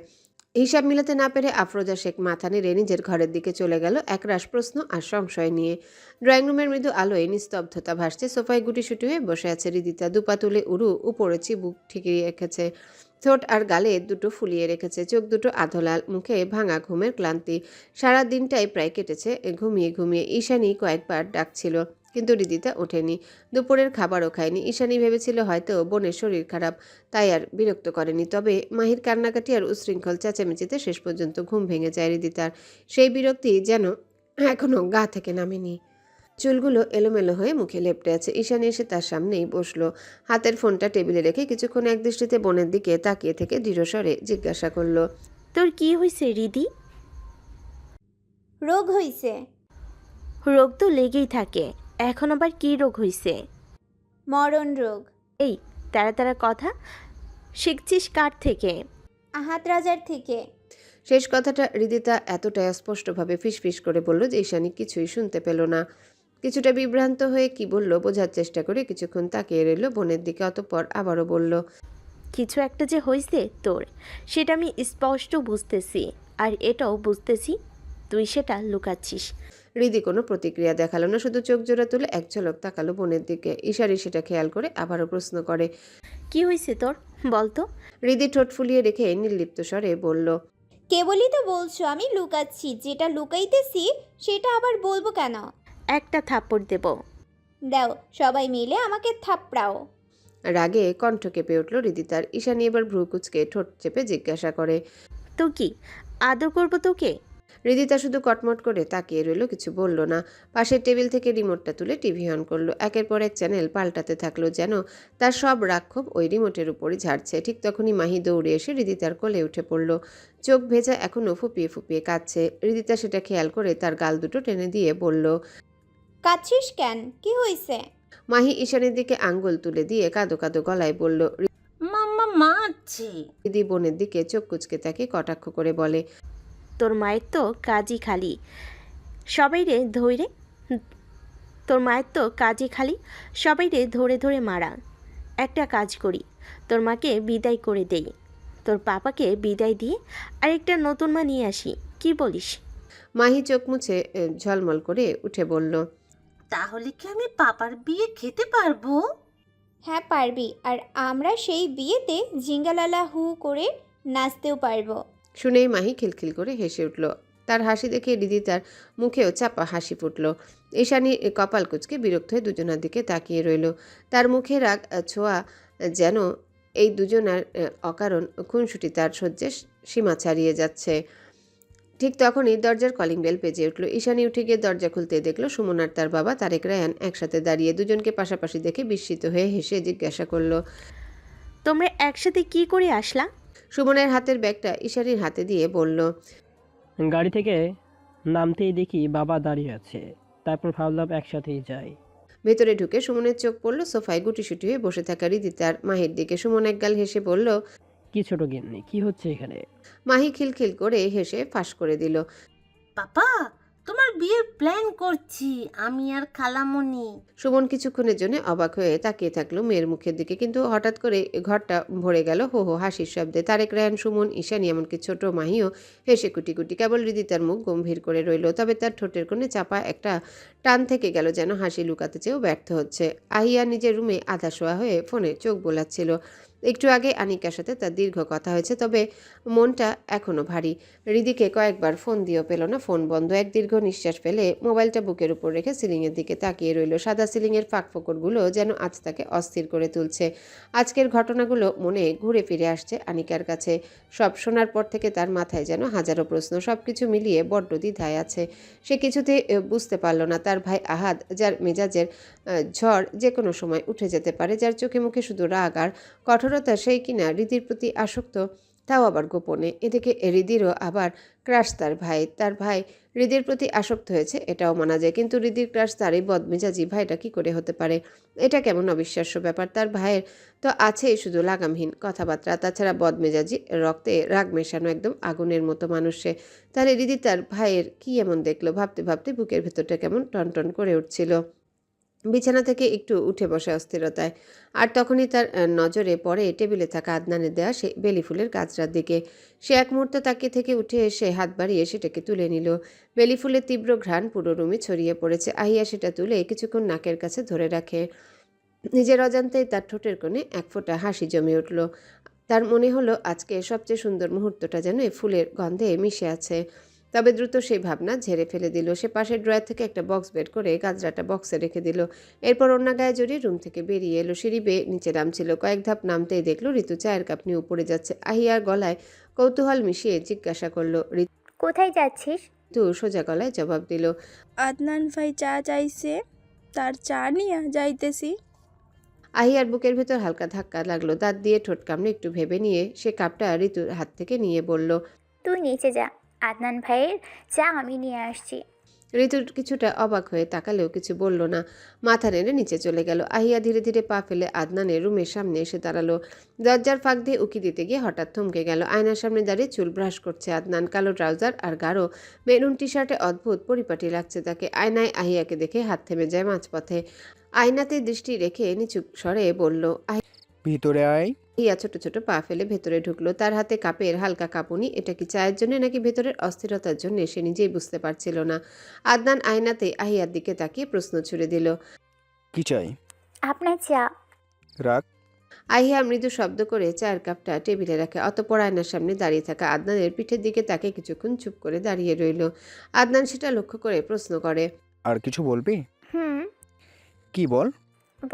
হিসাব মিলাতে না পেরে আফরোজা শেখ মাথা নেড়ে নিজের ঘরের দিকে চলে গেল একরাশ প্রশ্ন আর সংশয় নিয়ে। ড্রয়িং রুমের মৃদু আলোয় নিস্তব্ধতা ভাসছে। সোফায় গুটিসুটি হয়ে বসে আছে রিদিতা। দুপা তুলে উড়ু উপরে চিবুক ঠিকিয়ে রেখেছে, ঠোঁট আর গালে দুটো ফুলিয়ে রেখেছে, চোখ দুটো আধলাল, মুখে ভাঙা ঘুমের ক্লান্তি। সারা দিনটাই প্রায় কেটেছে ঘুমিয়ে ঘুমিয়ে। ঈশানী কয়েকবার ডাকছিল, কিন্তু রিদিতা ওঠেনি। দুপুরের খাবারও খায়নি। ঈশানী ভেবেছিল হয়তো বোনের শরীর খারাপ, তাই আর বিরক্ত করেনি। তবে মাহির কান্নাকাটি আর উশৃঙ্খল চেঁচামেচিতে শেষ পর্যন্ত ঘুম ভেঙে যায় রিদিতার। সেই বিরক্তি যেন এখনো গা থেকে নামেনি। চুলগুলো এলোমেলো হয়ে মুখে লেপটে আছে। ঈশানী এসে তার সামনেই বসলো, হাতের ফোনটা টেবিলে রেখে কিছুক্ষণ একদৃষ্টিতে বোনের দিকে তাকিয়ে থেকে দৃঢ়স্বরে জিজ্ঞাসা করলো, তোর কি হয়েছে রিদি? রোগ হইছে। রোগ তো লেগেই থাকে, এখন আবার কি রোগ হয়েছে? মরণ রোগ। এই তারা তারা কথা শিখছিস কার থেকে? আহাত রাজার থেকে। শেষ কথাটা রিদিতা এতটাই স্পষ্টভাবে ফিসফিস করে বলল যে ঈশানী কিছুই শুনতে পেল না। কিছুটা বিভ্রান্ত হয়ে কি বলল বোঝার চেষ্টা করে কিছুক্ষণ তাকিয়ে রইল বোনের দিকে, অতঃপর আবারও বলল, কিছু একটা যে হয়েছে তোর, সেটা আমি স্পষ্ট বুঝতেছি, আর এটাও বুঝতেছি তুই সেটা লুকাচ্ছিস। হৃদি কোনো প্রতিক্রিয়া দেখালো না, শুধু চোখ জোড়া তুলে এক ঝলক তাকালো বোনের দিকে। ঈশানী সেটা খেয়াল করে আবারও প্রশ্ন করে। কি হয়েছে তোর বল তো? হৃদি ঠোঁট ফুলিয়ে রেখে নির্লিপ্ত স্বরে বলল, কেবলই তো বলছো আমি লুকাচ্ছি, যেটা লুকাইতেছি সেটা আবার বলবো কেন? একটা থাপ্পড় দেব। দাও, সবাই মিলে আমাকে থাপড়াও। রাগে কণ্ঠ কেঁপে উঠল হৃদিতার। ঈশানী এবার ভ্রু কুচকে ঠোঁট চেপে জিজ্ঞাসা করে, তো কি আদর করবো তোকে? হৃদিতা শুধু কটমট করে তাকিয়ে রইল, কিছু বলল না। পাশের টেবিল থেকে রিমোটটা তুলে টিভি অন করলো। একের পর এক চ্যানেল পাল্টাতে থাকলো, যেন তার সব রাক্ষোভ ওই রিমোটের উপরই ঝাড়ছে। ঠিক তখনই মাহি দৌড়ে এসে হৃদিতার কোলে উঠে পড়ল। চোখ ভেজা, এখনও ফুপিয়ে ফুপিয়ে কাঁদছে। হৃদিতা সেটা খেয়াল করে তার গাল দুটো টেনে দিয়ে বলল, কাঁদছিস কেন? কি হয়েছে? মাহি ঈশানীর দিকে আঙ্গুল তুলে দিয়ে কাঁদো কাঁদো গলায় বলল। মাম্মা মারছে। হৃদি বোনের দিকে চোখ কুচকে তাকে কটাক্ষ করে বলে, তোর মায়ের তো কাজই খালি সবাই রে ধরে তোর মায়ের তো কাজই খালি সবাই রে ধরে ধরে মারা। একটা কাজ করি, তোর মাকে বিদায় করে দেই, তোর পাপাকে বিদায় দিয়ে আরেকটা নতুন মা নিয়ে আসি, কি বলিস? মাহি চোখ মুছে ঝলমল করে উঠে বলল, তাহলে কি আমি পাপার বিয়ে খেতে পারবো? হ্যাঁ পারবি, আর আমরা সেই বিয়েতে জিঙ্গালালা হু করে নাচতেও পারবো। শুনেই মাহি খিলখিল করে হেসে উঠল। তার হাসি দেখে হৃদিতার মুখেও চাপা হাসি ফুটল। ঈশানী কপাল কুঁচকে বিরক্ত হয়ে দুজনার দিকে তাকিয়ে রইল। তার মুখে রাগ ছোঁয়া, যেন এই দুজনার অকারণ খুনসুটি তার সহ্যের সীমা ছাড়িয়ে যাচ্ছে। ঠিক তখনই দরজার কলিং বেল বেজে উঠল। ঈশানী উঠে গিয়ে দরজা খুলতে দেখল সুমন আর তার বাবা তারেক রায়ান একসাথে দাঁড়িয়ে। দুজনকে পাশাপাশি দেখে বিস্মিত হয়ে হেসে জিজ্ঞাসা করলো, তোমরা একসাথে কি করে আসলা? সুমনের হাতের ব্যাগটা ঈশানীর হাতে দিয়ে বলল, গাড়ি থেকে নামতেই দেখি বাবা দাঁড়িয়ে আছে, তারপর ভাবলাম একসাথেই যাই। ভেতরে ঢুকে সুমনের চোখ পড়ল সোফায় গুটিসুটি হয়ে বসে থাকা হৃদিতার মাহির দিকে। সুমন একগাল হেসে বলল, কি ছোট গিন্নি, কি হচ্ছে এখানে? মাহি খিলখিল করে হেসে ফাঁস করে দিল, পাপা তোমার বিয়ের প্ল্যান করছি আমি আর খালামণি। সুমন কিছুক্ষণের জন্য অবাক হয়ে তাকিয়ে থাকলো মেয়ের মুখের দিকে, কিন্তু হঠাৎ করে ঘরটা ভরে গেল হো হো হাসির শব্দে। তারেক রায়ান, সুমন, ঈশানী, এমনকি ছোট মাহিও হেসে কুটি কুটি। কেবল হৃদিতার মুখ গম্ভীর করে রইল, তবে তার ঠোঁটের কোণে চাপা একটা টান থেকে গেল, যেন হাসি লুকাতে চেয়েও ব্যর্থ হচ্ছে। আহিয়া নিজের রুমে আধা শোয়া হয়ে ফোনে চোখ বোলাচ্ছিল। একটু আগে আনিকার সাথে তার দীর্ঘ কথা হয়েছে, তবে মনটা এখনও ভারী। হৃদিকে কয়েকবার ফোন দিয়েও পেল না, ফোন বন্ধ। এক দীর্ঘ নিঃশ্বাস ফেলে মোবাইলটা বুকের উপর রেখে সিলিংয়ের দিকে তাকিয়ে রইল। সাদা সিলিংয়ের ফাঁক ফোকরগুলো যেন আজ তাকে অস্থির করে তুলছে। আজকের ঘটনাগুলো মনে ঘুরে ফিরে আসছে আনিকার কাছে। সব শোনার পর থেকে তার মাথায় যেন হাজারো প্রশ্ন, সব কিছু মিলিয়ে বড্ড দ্বিধায় আছে। সে কিছুতেই বুঝতে পারল না তার ভাই আহাদ, যার মেজাজের ঝড় যে কোনো সময় উঠে যেতে পারে, যার চোখে মুখে শুধু রাগ আর কঠোরতা, সেই কিনা হৃদির প্রতি আসক্ত, তাও আবার গোপনে। এদিকে হৃদিরও আবার ক্রাশ তার ভাই। তার ভাই হৃদির প্রতি আসক্ত হয়েছে এটাও মানা যায়, কিন্তু হৃদির ক্রাশ তার এই বদমেজাজি ভাইটা কি করে হতে পারে? এটা কেমন অবিশ্বাস্য ব্যাপার। তার ভাইয়ের তো আছেই শুধু লাগামহীন কথাবার্তা, তাছাড়া বদমেজাজি, রক্তে রাগ মেশানো, একদম আগুনের মতো মানুষ সে। তাহলে হৃদি তার ভাইয়ের কি এমন দেখলো? ভাবতে ভাবতে বুকের ভেতরটা কেমন টনটন করে উঠছিল। বিছানা থেকে একটু উঠে বসে অস্থিরতায়। আর তখনই তার নজরে পড়ে টেবিলে থাকা আদনানের দেওয়া সে বেলি ফুলের গাছটার দিকে। সে এক মুহূর্ত তাকিয়ে থেকে উঠে এসে হাত বাড়িয়ে সেটাকে তুলে নিল। বেলি ফুলের তীব্র ঘ্রাণ পুরো রুমে ছড়িয়ে পড়েছে। আহিয়া সেটা তুলে কিছুক্ষণ নাকের কাছে ধরে রাখে। নিজের অজান্তেই তার ঠোঁটের কোণে এক ফোঁটা হাসি জমে উঠল। তার মনে হলো আজকে সবচেয়ে সুন্দর মুহূর্তটা যেন এই ফুলের গন্ধে মিশে আছে। তবে দ্রুত সেই ভাবনা ঝেড়ে ফেলে দিল। সে পাশের ড্রয়ার থেকে একটা বক্স বের করে গাজরাটা বক্সে রেখে দিল। এরপর অন্য গায়ে জড়িয়ে রুম থেকে বেরিয়ে এলো। সিঁড়ি বেয়ে নিচে নামছিল। কয়েক ধাপ নামতেই দেখলো ঋতু চায়ের কাপ নিয়ে উপরে যাচ্ছে। আহিয়ার গলায় কৌতূহল মিশিয়ে জিজ্ঞাসা করলো, কোথায় যাচ্ছিস? ঋতু সোজা গলায় জবাব দিল, আদনান ভাই চা চাইছে, তার চা নিয়ে যাইতেছি। আহিয়ার বুকের ভেতর হালকা ধাক্কা লাগলো। দাঁত দিয়ে ঠোঁট কামড়ে একটু ভেবে নিয়ে সে কাপটা ঋতুর হাত থেকে নিয়ে বলল, তুই নিচে যা, আদনান ভাইয়ের চা আমি নিয়ে আসছি। ঋতু কিছুটা অবাক হয়ে তাকালেও কিছু বলল না, মাথা নেড়ে নিচে চলে গেল। আহিয়া ধীরে ধীরে পা ফেলে আদনানের রুমের সামনে এসে দাঁড়ালো। দরজার ফাঁক দিয়ে উকি দিতে গিয়ে হঠাৎ থমকে গেল। আয়নার সামনে দাঁড়িয়ে চুল ব্রাশ করছে আদনান। কালো ট্রাউজার আর গাঢ় মেরুন টি শার্টে অদ্ভুত পরিপাটি লাগছে তাকে। আয়নায় আহিয়াকে দেখে হাত থেমে যায় মাঝপথে। আয়নাতে দৃষ্টি রেখে নিচু স্বরে বলল, ভিতরে আয়। আহিয়া ছোট ছোট পা ফেলে ভেতরে ঢুকলো। তার হাতে কাপের হালকা কাঁপুনি। এটা কি চায়ের জন্য নাকি ভেতরের অস্থিরতার জন্য সে নিজেই বুঝতে পারছিল না। আদনান আয়নাতে আহিয়ার দিকে তাকিয়ে প্রশ্ন ছুড়ে দিল। কি চাই? আপনার চা। রাখ। আহিয়া মৃদু শব্দ করে চায়ের কাপটা টেবিলে রাখে। অতঃপর আয়নার সামনে দাঁড়িয়ে থাকা আদনানের পিঠের দিকে তাকে কিছুক্ষণ চুপ করে দাঁড়িয়ে রইল। আদনান সেটা লক্ষ্য করে প্রশ্ন করে। আর কিছু বলবি? হুম। কি বল?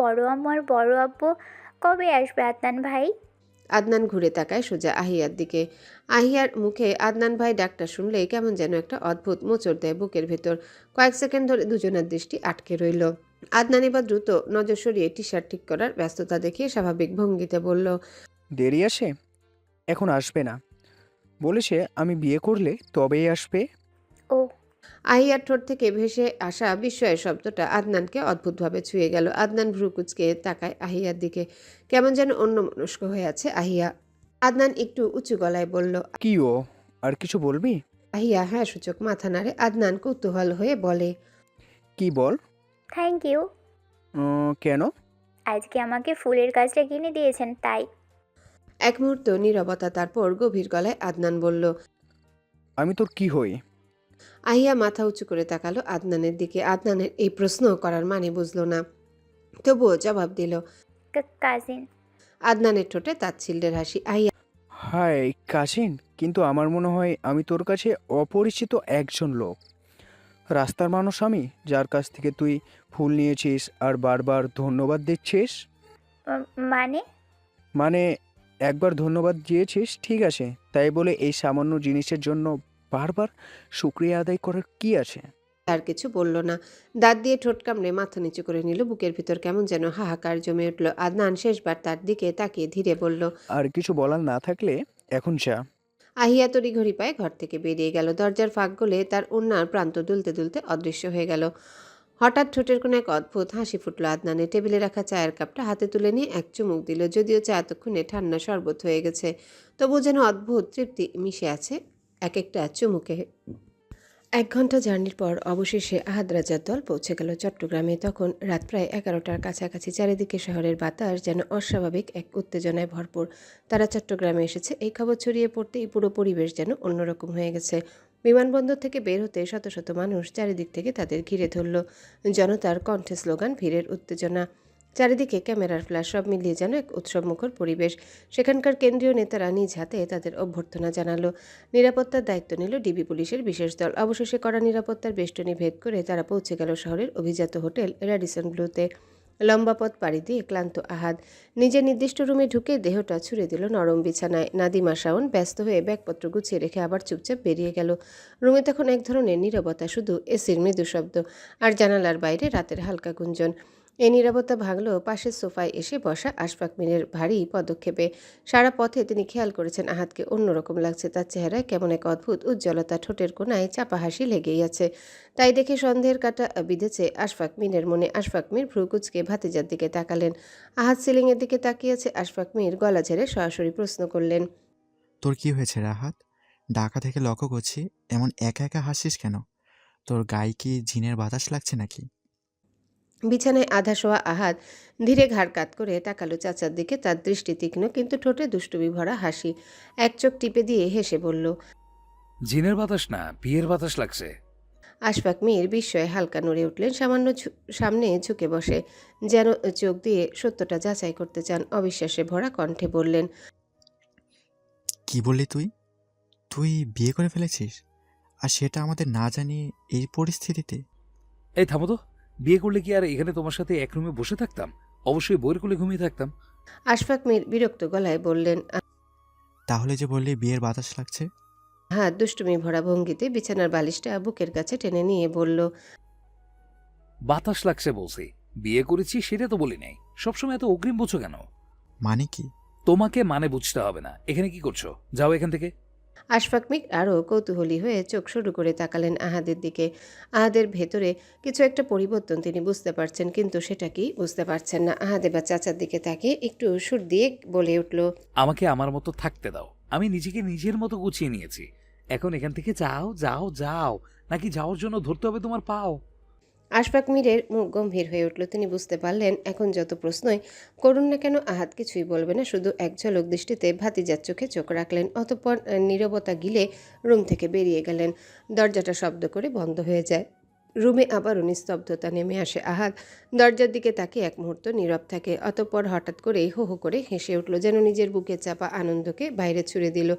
বড় আম্মু আর বড় আব্বু কবে আসবে আদনান ভাই? আদনান ঘুরে তাকায় সোজা আহিয়ার দিকে। আহিয়ার মুখে আদনান ভাই ডাকটা শুনলেই কেমন যেন একটা অদ্ভুত মোচড় দেয় বুকের ভেতর। কয়েক সেকেন্ড ধরে দুজনের দৃষ্টি আটকে রইল। আদনান এবার দ্রুত নজর সরিয়ে টি শার্ট ঠিক করার ব্যস্ততা দেখিয়ে স্বাভাবিক ভঙ্গিতে বলল। দেরি আসে? এখন আসবে না। বলেছে আমি বিয়ে করলে তবেই আসবে। ও। আহিয়ার ঠোঁট থেকে ভেসে আসা বিস্ময়ের শব্দটা আদনানকে অদ্ভুতভাবে ছুঁয়ে গেল। আদনান ভ্রু কুঁচকে তাকায় আহিয়ার দিকে। কেমন যেন অন্যমনস্ক হয়ে আছে আহিয়া। আদনান একটু উঁচু গলায় বলল। কি ও আর কিছু বলবি? আহিয়া হ্যাঁ সূচক মাথা নাড়ে। আদনান কৌতূহল হয়ে বলে। কি বল? Thank you. কেন? আজকে আমাকে ফুলের গাছটা কিনে দিয়েছেন তাই। এক মুহূর্ত নীরবতা, তারপর গভীর গলায় আদনান বলল। আমি তোর কি হই? আহিয়া মাথা উঁচু করে তাকালো আদনানের দিকে। আদনানের এই প্রশ্ন করার মানে বুঝলো না, তবুও জবাব দিল। কাজিন। আদনানের ঠোঁটে তাচ্ছিল্যের হাসি। আহিয়া। হাই কাজিন, কিন্তু আমার মনে হয় আমি তোর কাছে অপরিচিত একজন লোক। রাস্তার মানুষ আমি, যার কাছ থেকে তুই ফুল নিয়েছিস আর বারবার ধন্যবাদ দিচ্ছিস। মানে? মানে একবার ধন্যবাদ দিয়েছিস ঠিক আছে, তাই বলে এই সামান্য জিনিসের জন্য বারবার শুক্রিয়া আদায় করার কি আছে? আর কিছু বলল না। দাঁত দিয়ে ঠোঁট কামড়ে মাথা নিচু করে নিল। বুকের ভিতর কেমন যেন হাহাকার জমে উঠল। আদনান শেষবার তার দিকে তাকিয়ে ধীরে বলল। আর কিছু বলার না থাকলে এখন যা। আহিয়া তড়িঘড়ি পায়ে ঘর থেকে বেরিয়ে গেল। দরজার ফাঁক গলে তার ওড়নার প্রান্ত দুলতে দুলতে অদৃশ্য হয়ে গেল। হঠাৎ ঠোঁটের কোনো এক অদ্ভুত হাসি ফুটল আদনানের। টেবিলে রাখা চায়ের কাপটা হাতে তুলে নিয়ে এক চুমুক দিল। যদিও চা এতক্ষণে ঠান্ডা শরবত হয়ে গেছে, তবুও যেন অদ্ভুত তৃপ্তি মিশে আছে এক একটা চুমুকে। 1 ঘন্টা জার্নির পর অবশেষে আহাদ রাজার দল পৌঁছে গেল চট্টগ্রামে। তখন রাত প্রায় 11টার কাছাকাছি। চারিদিকে শহরের বাতাস যেন অস্বাভাবিক এক উত্তেজনায় ভরপুর। তারা চট্টগ্রামে এসেছে এই খবর ছড়িয়ে পড়তেই পুরো পরিবেশ যেন অন্যরকম হয়ে গেছে। বিমানবন্দর থেকে বের হতে শত শত মানুষ চারিদিক থেকে তাদের ঘিরে ধরল। জনতার কণ্ঠে স্লোগান, ভিড়ের উত্তেজনা, চারিদিকে ক্যামেরার ফ্ল্যাশ, সব মিলিয়ে যেন এক উৎসবমুখর পরিবেশ। সেখানকার কেন্দ্রীয় নেতারা নিজ হাতে তাদের অভ্যর্থনা জানালো। নিরাপত্তার দায়িত্ব নিল ডিবি পুলিশের বিশেষ দল। অবশেষে কড়া নিরাপত্তার বেষ্টনী ভেদ করে তারা পৌঁছে গেল শহরের অভিজাত হোটেল র্যাডিসন ব্লুতে। লম্বা পথ পাড়ি দিয়ে ক্লান্ত আহাদ নিজের নির্দিষ্ট রুমে ঢুকে দেহটা ছুঁড়ে দিল নরম বিছানায়। নাদিমা শাওন ব্যস্ত হয়ে ব্যাগপত্র গুছিয়ে রেখে আবার চুপচাপ বেরিয়ে গেল। রুমে তখন এক ধরনের নীরবতা, শুধু এসির মৃদু শব্দ আর জানালার বাইরে রাতের হালকা গুঞ্জন। এই নীরবতা ভাঙল পাশের সোফায় এসে বসা আশফাক মিরের ভারী পদক্ষেপে। সারা পথে তিনি খেয়াল করেছেন আহাদকে অন্যরকম লাগছে। তার চেহারায় কেমন এক অদ্ভুত উজ্জ্বলতা, ঠোঁটের কোণায় চাপা হাসি লেগেই আছে। তাই দেখে সন্দেহের কাঁটা বিঁধেছে আশফাক মিরের মনে। আশফাক মির ভ্রু কুঁচকে ভাতিজার দিকে তাকালেন। আহাদ সিলিংয়ের দিকে তাকিয়েছে। আশফাক মির গলা ঝেড়ে সরাসরি প্রশ্ন করলেন। তোর কি হয়েছে রাহাত? ঢাকা থেকে লক্ষ্য করছি, এমন একা একা হাসিস কেন? তোর গায়ে কি জিনের বাতাস লাগছে নাকি? বিছানায় আধা শোয়া আহাদ ধীরে ঘাড় কাত করে তাকালো চাচার দিকে। তার দৃষ্টি তীক্ষ্ণ, কিন্তু ঠোঁটে দুষ্টুমি ভরা হাসি। এক চোখ টিপে দিয়ে হেসে বলল। জিনের বাতাস না, বিয়ের বাতাস লাগছে। আশফাক মির বিস্ময়ে হালকা নড়ে উঠলেন। সামান্য সামনে ঝুঁকে বসে যেন চোখ দিয়ে সত্যটা যাচাই করতে চান। অবিশ্বাসে ভরা কণ্ঠে বললেন। কি বললি তুই? তুই বিয়ে করে ফেলেছিস, আর সেটা আমাদের না জানিয়ে এই পরিস্থিতিতে? এই থামো তো, বিয়ে করলে কি আর এখানে তোমার সাথে এক রুমে বসে থাকতাম? অবশ্যই বইয়ের কোলে ঘুমিয়ে থাকতাম। আশফাক মির বিরক্ত গলায় বললেন। তাহলে যে বললি বিয়ের বাতাস লাগছে? হ্যাঁ, দুষ্টুমি ভরা ভঙ্গিতে বিছানার বালিশটা বুকের কাছে টেনে নিয়ে বলল। বাতাস লাগছে বলছি, বিয়ে করেছি সেটা তো বলি নাই। সবসময় এত অগ্রিম বুঝছো কেন? মানে কি? তোমাকে মানে বুঝতে হবে না। এখানে কি করছো? যাও এখান থেকে। আশফাক মির আরও কৌতূহলী হয়ে চোখ শুরু করে তাকালেন আহাদের দিকে। আহাদের ভেতরে কিছু একটা পরিবর্তন তিনি বুঝতে পারছেন, কিন্তু সেটা কি বুঝতে পারছেন না। আহাদে বা চাচার দিকে তাকিয়ে একটু সুর দিয়ে বলে উঠল। আমাকে আমার মতো থাকতে দাও। আমি নিজেকে নিজের মতো গুছিয়ে নিয়েছি। এখন এখান থেকে যাও যাও যাও, নাকি যাওয়ার জন্য ধরতে হবে তোমার পাও? আশফাক মীরের মুখ গম্ভীর হয়ে উঠল। তিনি বুঝতে পারলেন এখন যত প্রশ্নই করুন না কেন আহাদ কিছুই বলবে না, শুধু এক ঝলক দৃষ্টিতে ভাতিজার চোখে চোখ রাখলেন। অতঃপর নীরবতা গিলে রুম থেকে বেরিয়ে গেলেন। দরজাটা শব্দ করে বন্ধ হয়ে যায়। রুমে আবারও নিস্তব্ধতা নেমে আসে। আহাদ দরজার দিকে তাকিয়ে এক মুহূর্ত নীরব থাকে। অতঃপর হঠাৎ করেই হো হো করে হেসে উঠল, যেন নিজের বুকে চাপা আনন্দকে বাইরে ছুড়ে দিল।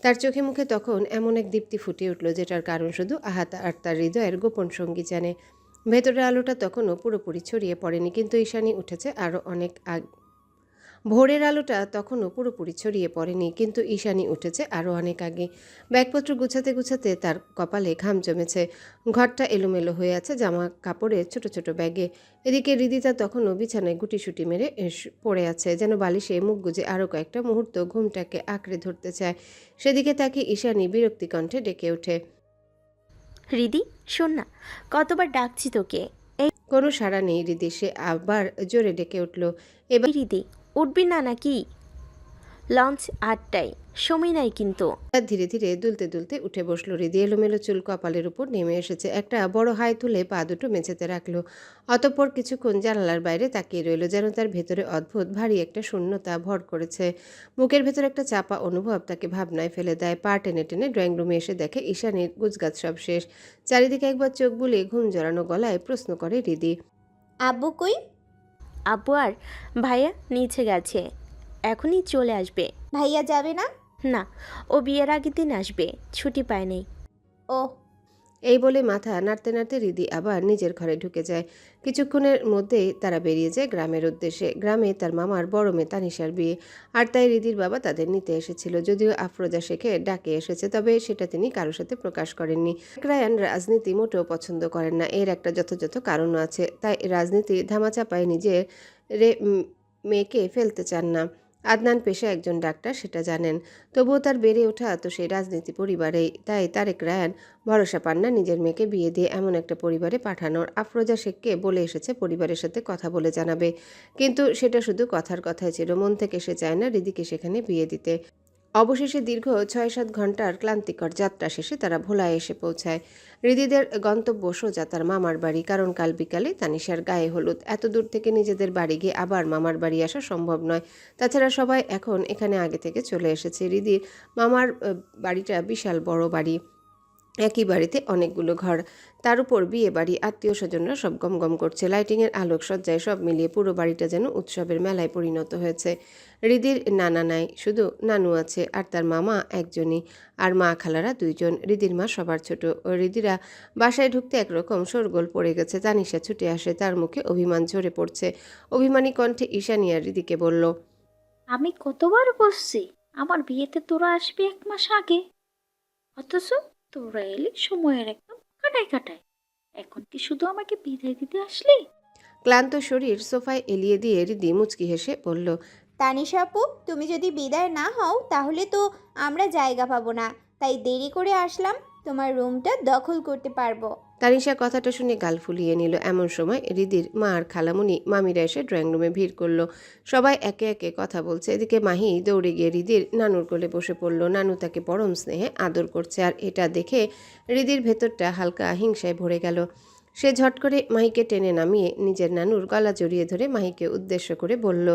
তার চোখে মুখে তখন এমন এক দীপ্তি ফুটে উঠল যেটার কারণ শুধু আহাদ আর তার হৃদয়ের গোপন সঙ্গী জানে। ভেতরের আলোটা তখনও পুরোপুরি ছড়িয়ে পড়েনি, কিন্তু ঈশানী উঠেছে আরও অনেক ভোরের আলোটা তখনও পুরোপুরি ছড়িয়ে পড়েনি, কিন্তু ঈশানী উঠেছে আরও অনেক আগে। ব্যাগপত্র গুছাতে গুছাতে তার কপালে ঘাম জমেছে। ঘরটা এলোমেলো হয়ে আছে জামা কাপড়ের ছোট ছোট ব্যাগে। এদিকে হৃদিতা তখনও বিছানায় গুটিসুটি মেরে পড়ে আছে, যেন বালিশে মুখ গুজে আরও কয়েকটা মুহূর্ত ঘুমটাকে আঁকড়ে ধরতে চায়। সেদিকে তাকে ঈশানী বিরক্তি কণ্ঠে ডেকে ওঠে। হৃদি, শোন না, কতবার ডাকছি তোকে। এই কোনো সাড়া নেই হৃদি। সে আবার জোরে ডেকে উঠল। এবার হৃদি, উঠবি না নাকি? লঞ্চ 8টায়, সময় নাই কিন্তু। ধীরে ধীরে দুলতে দুলতে উঠে বসলো হৃদি। এলোমেলো চুল কপালের উপর নেমে এসেছে। একটা বড় হাই তুলে পা দুটো মেঝেতে রাখলো। অতঃপর কিছুক্ষণ জানালার বাইরে তাকিয়ে রইল, যেন তার ভেতরে অদ্ভুত ভারী একটা শূন্যতা ভর করেছে। বুকের ভেতর একটা চাপা অনুভব তাকে ভাবনায় ফেলে দেয়। পা টেনে টেনে ড্রয়িং রুমে এসে দেখে ঈশানীর গুজগাছ সব শেষ। চারিদিকে একবার চোখ বুলিয়ে ঘুম জড়ানো গলায় প্রশ্ন করে হৃদি, আব্বু কই? আব্বু আর ভাইয়া নিচে গেছে, এখনই চলে আসবে। ভাইয়া যাবে না? না, ও বিয়ের আগের দিন আসবে, ছুটি পায়নি। ও, এই বলে মাথা নাড়তে নাড়তে হৃদি আবার নিজের ঘরে ঢুকে যায়। কিছুক্ষণের মধ্যেই তারা বেরিয়ে যায় গ্রামের উদ্দেশ্যে। গ্রামে তার মামার বড় মেয়ে তানিশার বিয়ে, আর তাই হৃদির বাবা তাদের নিতে এসেছিল। যদিও আফরোজা শেখে ডাকে এসেছে, তবে সেটা তিনি কারোর সাথে প্রকাশ করেননি। রায়ান রাজনীতি মোটেও পছন্দ করেন না, এর একটা যথাযথ কারণও আছে। তাই রাজনীতি ধামাচাপায় নিজের মেয়েকে ফেলতে চান না। আদনান পেশায় একজন ডাক্তার, সেটা জানেন। তবুও তার বেড়ে ওঠা তো সেই রাজনীতি পরিবারেই। তাই তারেক রায়ান ভরসা পান না নিজের মেয়েকে বিয়ে দিয়ে এমন একটা পরিবারে পাঠানোর। আফরোজা শেখকে বলে এসেছে পরিবারের সাথে কথা বলে জানাবে, কিন্তু সেটা শুধু কথার কথাই ছিল। মন থেকে সে চায় না হৃদিকে সেখানে বিয়ে দিতে। অবশেষে দীর্ঘ ৬-৭ ঘন্টার ক্লান্তিকর যাত্রা শেষে তারা ভোলায় এসে পৌঁছায়। হৃদিদের গন্তব্য সোজা তার মামার বাড়ি, কারণ কাল বিকালে তানিশার গায়ে হলুদ। এত দূর থেকে নিজেদের বাড়ি গিয়ে আবার মামার বাড়ি আসা সম্ভব নয়। তাছাড়া সবাই এখন এখানে আগে থেকে চলে এসেছে। হৃদির মামার বাড়িটা বিশাল বড় বাড়ি, একই বাড়িতে অনেকগুলো ঘর, তার উপর বিয়ে বাড়ি। আত্মীয় স্বজনরা সব গমগম করছে। লাইটিংয়ের আলোক সজ্জায় সব মিলিয়ে পুরো বাড়িটা যেন উৎসবের মেলায় পরিণত হয়েছে। হৃদির নানা নাই, শুধু নানু আছে, আর তার মামা একজনই, আর মা খালারা 2জন। হৃদির মা সবার ছোট। হৃদিরা বাসায় ঢুকতে একরকম শোরগোল পড়ে গেছে। তানিশা ছুটে আসে, তার মুখে অভিমান ঝরে পড়ছে। অভিমানী কণ্ঠে ঈশানী আর হৃদিকে বলল, আমি কতবার বলছি আমার বিয়েতে তোরা আসবি 1 মাস আগে, অথচ তোরা এলি সময়ের একদম কাটায় কাটায়। এখন কি শুধু আমাকে বিদায় দিতে আসলি? ক্লান্ত শরীর সোফায় এলিয়ে দিয়ে হৃদি মুচকি হেসে বলল, তানিশা আপু, তুমি যদি বিদায় না হও তাহলে তো আমরা জায়গা পাবো না, তাই দেরি করে আসলাম, তোমার রুমটা দখল করতে পারবো। তানিশা কথাটা শুনে গাল ফুলিয়ে নিল। এমন সময় হৃদির মা আর খালামুনি মামিরা এসে ড্রয়িং রুমে ভিড় করলো। সবাই একে একে কথা বলছে। এদিকে মাহি দৌড়ে গিয়ে হৃদির নানুর কোলে বসে পড়ল। নানু তাকে পরম স্নেহে আদর করছে, আর এটা দেখে হৃদির ভেতরটা হালকা হিংসায় ভরে গেল। সে ঝট করে মাহিকে টেনে নামিয়ে নিজের নানুর গলা জড়িয়ে ধরে মাহিকে উদ্দেশ্য করে বলল,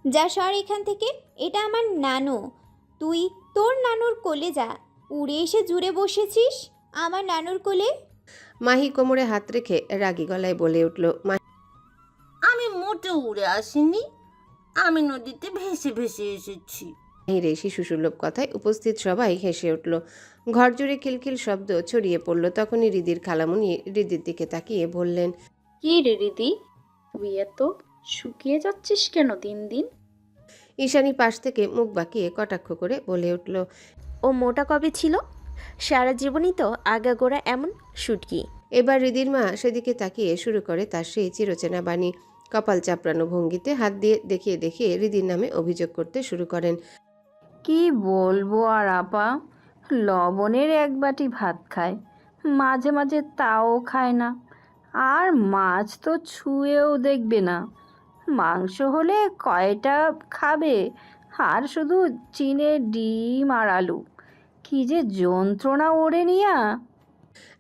যা সর এখান থেকে, এটা আমার নানু, তুই তোর নানুর কোলে যা। উড়ে এসে জুড়ে বসেছিস আমার নানুর কোলে। মাহি কোমরে হাত রেখে রাগী গলায় বলে উঠল, আমি মোটেও উড়ে আসিনি, আমি নদীতে ভেসে ভেসে এসেছি। মাহির এই শিশুসুলভ কথায় উপস্থিত সবাই হেসে উঠল। ঘর জুড়ে খিলখিল শব্দ ছড়িয়ে পড়ল। তখনই হৃদির খালামুনি হৃদির দিকে তাকিয়ে বললেন, কি রে দিদি, তুই এত শুকিয়ে যাচ্ছিস কেন দিন দিন? ঈশানী পাশ থেকে মুখ বাঁকিয়ে কটাক্ষ করে বলে উঠল, ও মোটা কবে ছিল? সারা জীবনই তো আগাগোড়া এমন শুটকি। এবার হৃদির মা সেদিকে তাকিয়ে শুরু করে তার সেই চিরচেনা বাণী। কপাল চাপড়ানো ভঙ্গিতে হাত দিয়ে দেখিয়ে দেখিয়ে হৃদির নামে অভিযোগ করতে শুরু করেন। কি বলবো আর আপা, লবণের 1 বাটি ভাত খায়, মাঝে মাঝে তাও খায় না, আর মাছ তো ছুঁয়েও দেখবে না। মাংস হলে কয়টা খাবে, আর শুধু চিনে ডিম আর আলু। কি যে যন্ত্রণা ওড়ে নিয়া।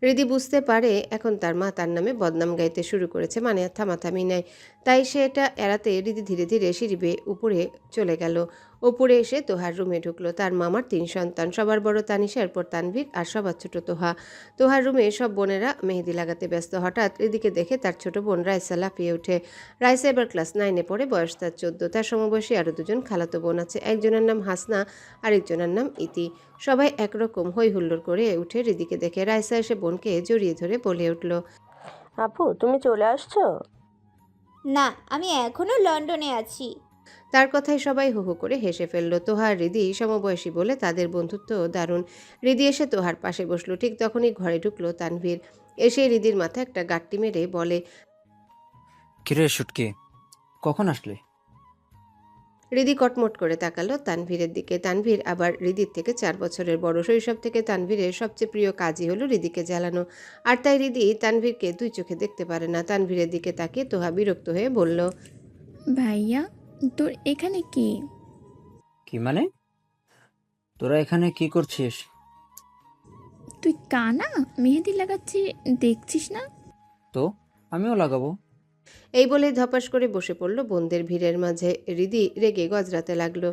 হৃদি বুঝতে পারে এখন তার মা তার নামে বদনাম গাইতে শুরু করেছে, মানে আর থামাথামি নাই। তাই সে এটা এড়াতে হৃদি ধীরে ধীরে সিঁড়ি বেয়ে উপরে চলে গেল। উপরে এসে তোহার রুমে ঢুকলো। তার মামার 3 সন্তান, সবার বড় তানিশা, এরপর তানভীর আর সবার ছোট তোহা। তোহার রুমে সব বোনেরা মেহেদি লাগাতে ব্যস্ত। হঠাৎ হৃদিকে দেখে তার ছোট বোন রাইসা লাফিয়ে ওঠে। রাইসা এবার ক্লাস 9-এ পড়ে, বয়স তার 14। তার সমবয়সী আরও 2জন খালাতো বোন আছে, একজনের নাম হাসনা, আরেকজনের নাম ইতি। সবাই একরকম হই হুল্লোড় করে উঠে হৃদিকে দেখে। রাইসা এসে বোনকে জড়িয়ে ধরে বলে উঠল, আপু তুমি চলে আসছো? না, আমি এখনো লন্ডনে আছি। তার কথায় সবাই হু হু করে হেসে ফেলল। তোহা আর হৃদি সমবয়সী বলে তাদের বন্ধুত্ব দারুণ। হৃদি এসে তোহার পাশে বসলো। ঠিক তখনই ঘরে ঢুকলো তানভীর। এসে হৃদির মাথায় একটা গাঁট্টি মেরে বলে, কিরে শুটকি, কখন আসলে? হৃদি কটমট করে তাকালো তানভীরের দিকে। তানভীর আবার হৃদির থেকে 4 বছরের বড়। শৈশব থেকে তানভীরের সবচেয়ে প্রিয় কাজই হলো হৃদিকে জ্বালানো। আর তাই হৃদি তানভীরকে 2 চোখে দেখতে পারে না। তানভীরের দিকে তাকিয়ে তোহা বিরক্ত হয়ে বলল, ভাইয়া তোর এখানে কি? কি মানে? তোরা এখানে কি করছিস? তুই কানা মেহেদি লাগাচ্ছি দেখছিস না? তো আমিও লাগাবো। এই বলে ধপাস করে বসে পড়ল বোনদের ভিড়ের মাঝে। হৃদি রেগে গজরাতে লাগলো।